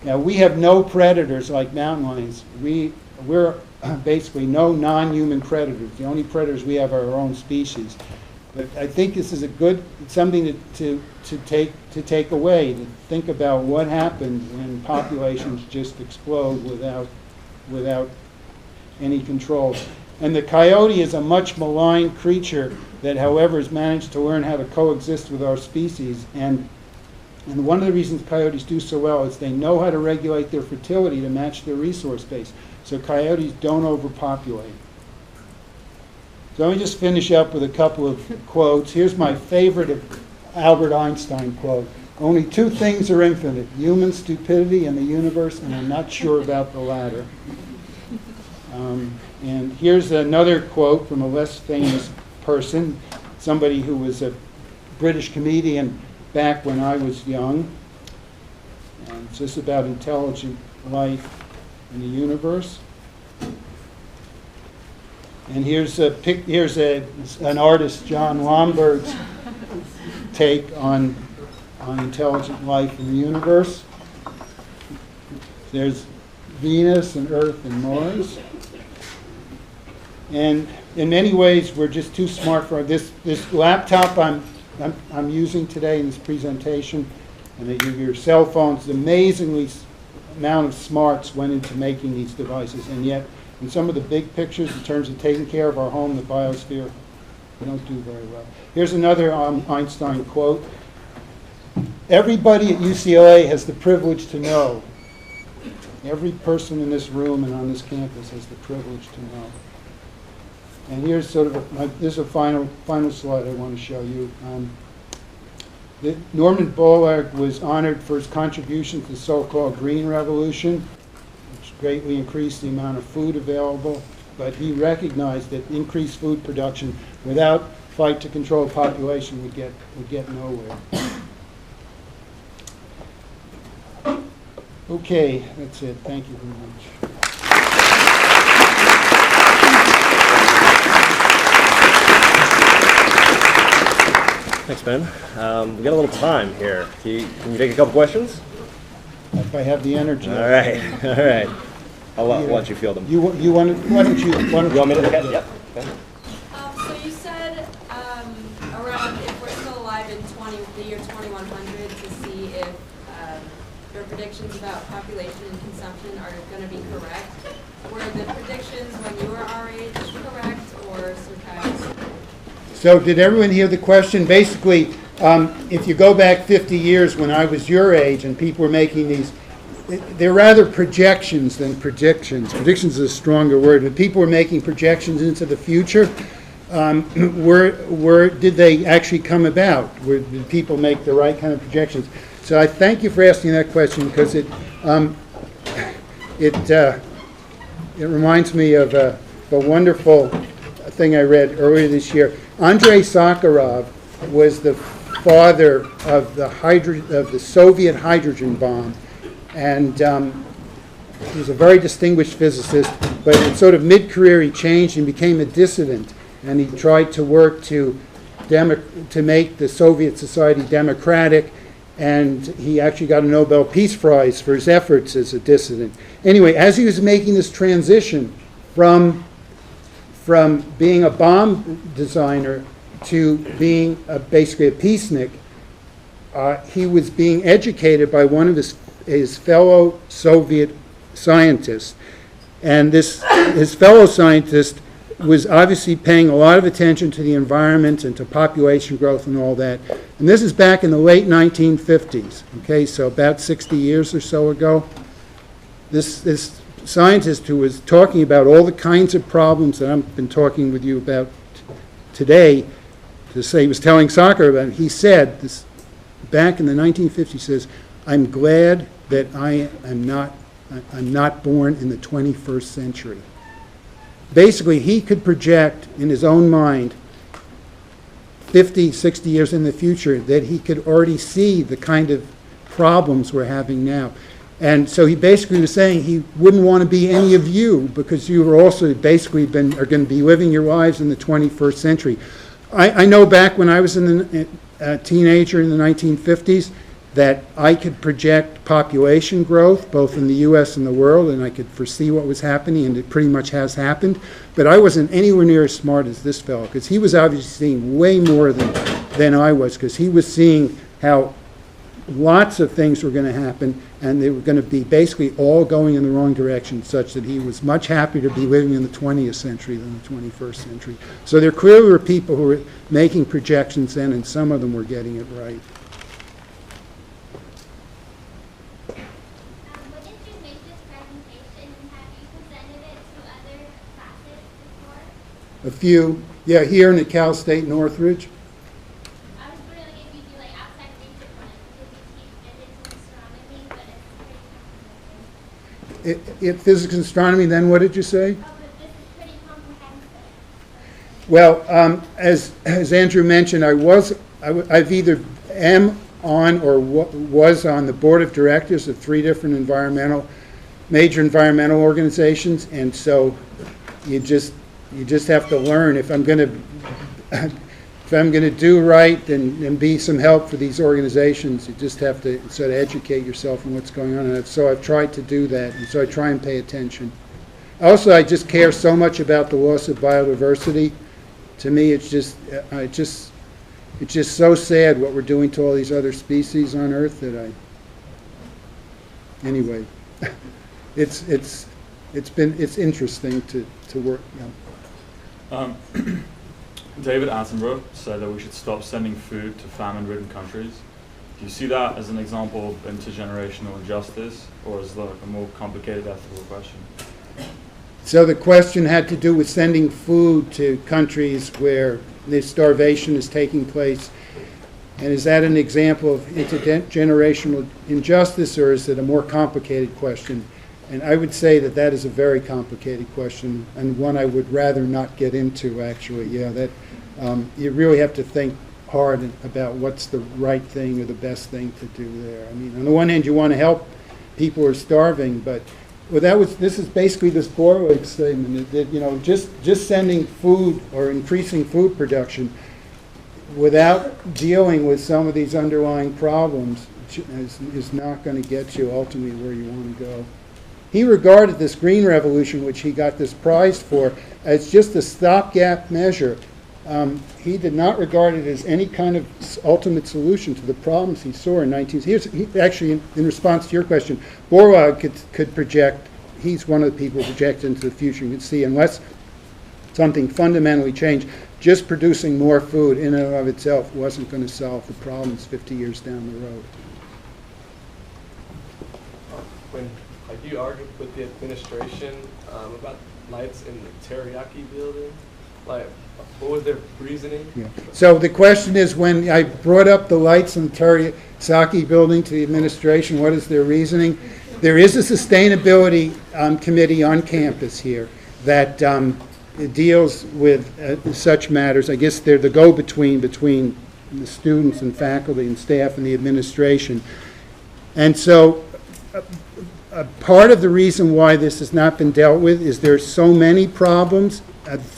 Now, we have no predators like mountain lions. We're basically no non-human predators. The only predators we have are our own species. But I think this is something to take away, to think about what happens when populations just explode without any control. And the coyote is a much maligned creature that, however, has managed to learn how to coexist with our species. And one of the reasons coyotes do so well is they know how to regulate their fertility to match their resource base. So coyotes don't overpopulate. So let me just finish up with a couple of quotes. Here's my favorite Albert Einstein quote. Only two things are infinite, human stupidity and the universe, and I'm not sure about the latter. And here's another quote from a less famous person, somebody who was a British comedian back when I was young. And it's just about intelligent life in the universe. And here's an artist, John Lomberg's take on intelligent life in the universe. There's Venus and Earth and Mars. And in many ways, we're just too smart for this laptop I'm using today in this presentation, and your cell phones. Amazingly amount of smarts went into making these devices, and yet in some of the big pictures, in terms of taking care of our home, the biosphere, we don't do very well. Here's another Einstein quote. Everybody at UCLA has the privilege to know. Every person in this room and on this campus has the privilege to know. And here's sort of this is a final slide I want to show you. Norman Borlaug was honored for his contribution to the so-called Green Revolution, which greatly increased the amount of food available, but he recognized that increased food production without fight to control population would get nowhere. Okay, that's it. Thank you very much. Thanks, Ben. We got a little time here. Can you take a couple questions? If I have the energy. All right, all right. I'll let you field them. You want to? Why don't you? You want me to look at it? Yep. Okay. So you said around if we're still alive in the year 2100 to see if your predictions about population and consumption are going to be correct. Were the predictions when you were our age correct or surpassed? So did everyone hear the question? Basically, if you go back 50 years when I was your age and people were making these, they're rather projections than predictions. Predictions is a stronger word, but people were making projections into the future. Where did they actually come about? Did people make the right kind of projections? So I thank you for asking that question because it reminds me of a wonderful thing I read earlier this year. Andrei Sakharov was the father of the Soviet hydrogen bomb, and he was a very distinguished physicist. But in sort of mid-career, he changed and became a dissident, and he tried to work to make the Soviet society democratic. And he actually got a Nobel Peace Prize for his efforts as a dissident. Anyway, as he was making this transition from being a bomb designer to being basically a peacenik, he was being educated by one of his fellow Soviet scientists. And his fellow scientist was obviously paying a lot of attention to the environment and to population growth and all that. And this is back in the late 1950s, okay, so about 60 years or so ago. This scientist who was talking about all the kinds of problems that I've been talking with you about today, to say he was telling Sakharov about, he said, this back in the 1950s, says, "I'm glad that I'm not born in the 21st century." Basically, he could project in his own mind 50, 60 years in the future that he could already see the kind of problems we're having now. And so he basically was saying he wouldn't want to be any of you because you are also basically are going to be living your lives in the 21st century. I know back when I was a teenager in the 1950s that I could project population growth both in the U.S. and the world, and I could foresee what was happening, and it pretty much has happened. But I wasn't anywhere near as smart as this fellow because he was obviously seeing way more than I was, because he was seeing how lots of things were going to happen, and they were going to be basically all going in the wrong direction, such that he was much happier to be living in the 20th century than the 21st century. So there clearly were people who were making projections then, and some of them were getting it right. A few, yeah, here in the Cal State Northridge. I was wondering if you do like outside research on it because you teach physics and astronomy, but it's pretty complicated. Physics and astronomy, then what did you say? Oh, but this is pretty comprehensive. Well, as Andrew mentioned, I've either am on or was on the board of directors of 3 different major environmental organizations, and so you just have to learn. If I'm going to do right and be some help for these organizations, you just have to sort of educate yourself on what's going on. And so I've tried to do that, and so I try and pay attention. Also, I just care so much about the loss of biodiversity. To me, it's just so sad what we're doing to all these other species on Earth that anyway, it's interesting to work. You know. David Attenborough said that we should stop sending food to famine-ridden countries. Do you see that as an example of intergenerational injustice, or is that a more complicated ethical question? So the question had to do with sending food to countries where the starvation is taking place. And is that an example of intergenerational injustice, or is it a more complicated question? And I would say that that is a very complicated question, and one I would rather not get into, actually. Yeah, that you really have to think hard about what's the right thing or the best thing to do there. I mean, on the one hand, you want to help people who are starving, but this is basically this Borlaug statement that, you know, just sending food or increasing food production without dealing with some of these underlying problems is not going to get you ultimately where you want to go. He regarded this green revolution, which he got this prize for, as just a stopgap measure. He did not regard it as any kind of ultimate solution to the problems he saw in 19... Actually, in response to your question, Borlaug could project, he's one of the people who project into the future. You can see, unless something fundamentally changed, just producing more food in and of itself wasn't going to solve the problems 50 years down the road. When you argued with the administration about lights in the teriyaki building, like, what was their reasoning? Yeah. So the question is, when I brought up the lights in the teriyaki building to the administration, what is their reasoning? There is a sustainability committee on campus here that deals with such matters. I guess they're the go-between between the students and faculty and staff and the administration. And so part of the reason why this has not been dealt with is there's so many problems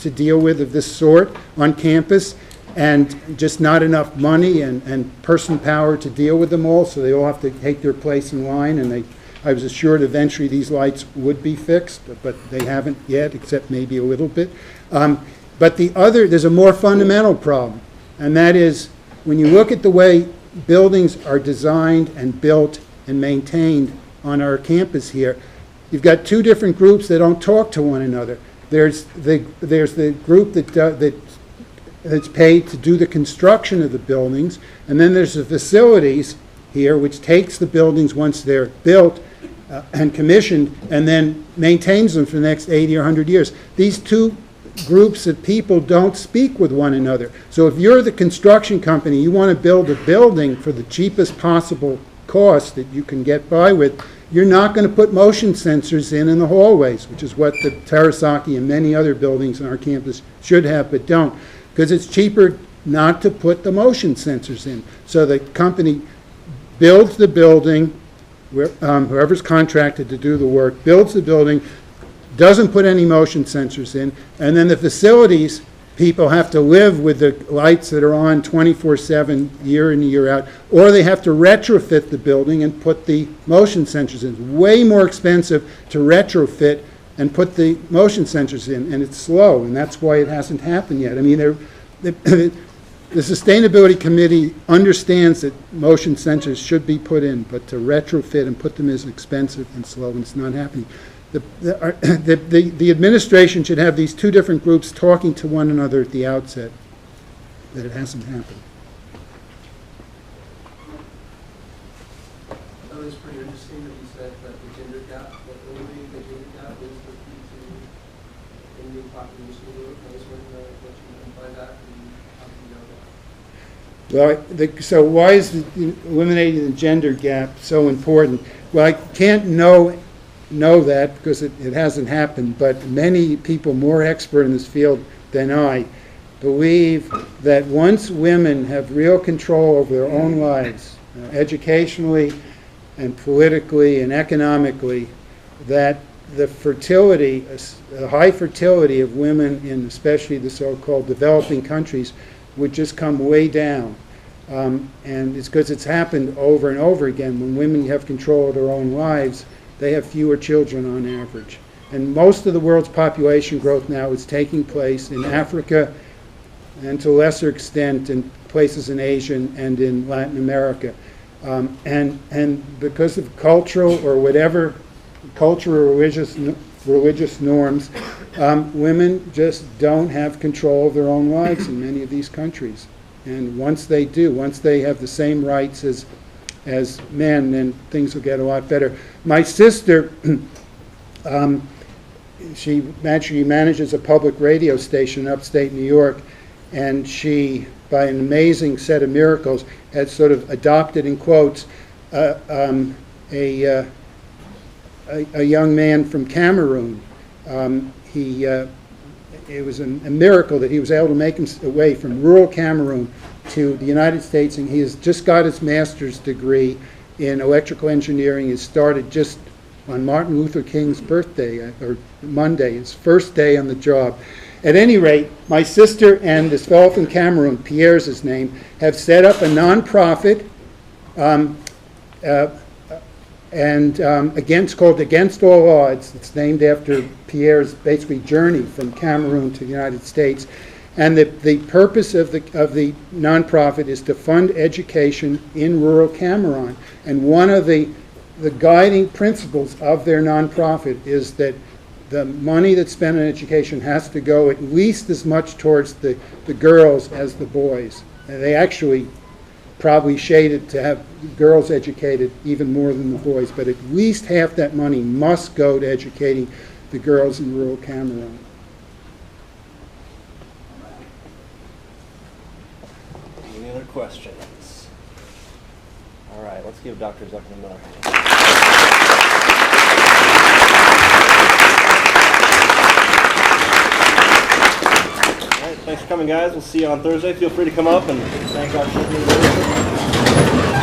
to deal with of this sort on campus, and just not enough money and person power to deal with them all, so they all have to take their place in line, and I was assured eventually these lights would be fixed, but they haven't yet, except maybe a little bit. But there's a more fundamental problem, and that is when you look at the way buildings are designed and built and maintained on our campus here, you've got two different groups that don't talk to one another. There's the group that's paid to do the construction of the buildings, and then there's the facilities here, which takes the buildings once they're built and commissioned, and then maintains them for the next 80 or 100 years. These two groups of people don't speak with one another. So if you're the construction company, you want to build a building for the cheapest possible cost that you can get by with, you're not going to put motion sensors in the hallways, which is what the Terasaki and many other buildings on our campus should have but don't, because it's cheaper not to put the motion sensors in. So the company builds the building, whoever's contracted to do the work, builds the building, doesn't put any motion sensors in, and then the facilities people have to live with the lights that are on 24/7, year in and year out, or they have to retrofit the building and put the motion sensors in. It's way more expensive to retrofit and put the motion sensors in, and it's slow, and that's why it hasn't happened yet. I mean, the Sustainability Committee understands that motion sensors should be put in, but to retrofit and put them is expensive and slow, and it's not happening. The administration should have these two different groups talking to one another at the outset, but it hasn't happened. That was pretty interesting that you said that the gender gap, that eliminating the gender gap is the key to ending population growth. I was wondering what you meant by that, and how do you know that? Well, so why is eliminating the gender gap so important? Well, I can't know that because it hasn't happened, but many people more expert in this field than I believe that once women have real control over their own lives, educationally and politically and economically, that the fertility, the high fertility of women in especially the so-called developing countries would just come way down. And it's because it's happened over and over again. When women have control of their own lives, they have fewer children on average. And most of the world's population growth now is taking place in Africa and to a lesser extent in places in Asia and in Latin America. And because of cultural or whatever cultural or religious norms, women just don't have control of their own lives in many of these countries. And once they do, once they have the same rights as men, then things will get a lot better. My sister, she actually manages a public radio station in upstate New York, and she, by an amazing set of miracles, had sort of adopted, in quotes, a young man from Cameroon. It was a miracle that he was able to make his way from rural Cameroon to the United States, and he has just got his master's degree in electrical engineering. He started just on Martin Luther King's birthday, or Monday, his first day on the job. At any rate, my sister and this fellow from Cameroon, Pierre's his name, have set up a nonprofit called Against All Odds. It's named after Pierre's basically journey from Cameroon to the United States. And the purpose of the nonprofit is to fund education in rural Cameroon. And one of the guiding principles of their nonprofit is that the money that's spent on education has to go at least as much towards the girls as the boys. And they actually probably shaded to have girls educated even more than the boys, but at least half that money must go to educating the girls in rural Cameroon. Any other questions? All right, let's give Dr. Zuckerman another hand. All right, thanks for coming, guys. We'll see you on Thursday. Feel free to come up and thank Dr. Zuckerman.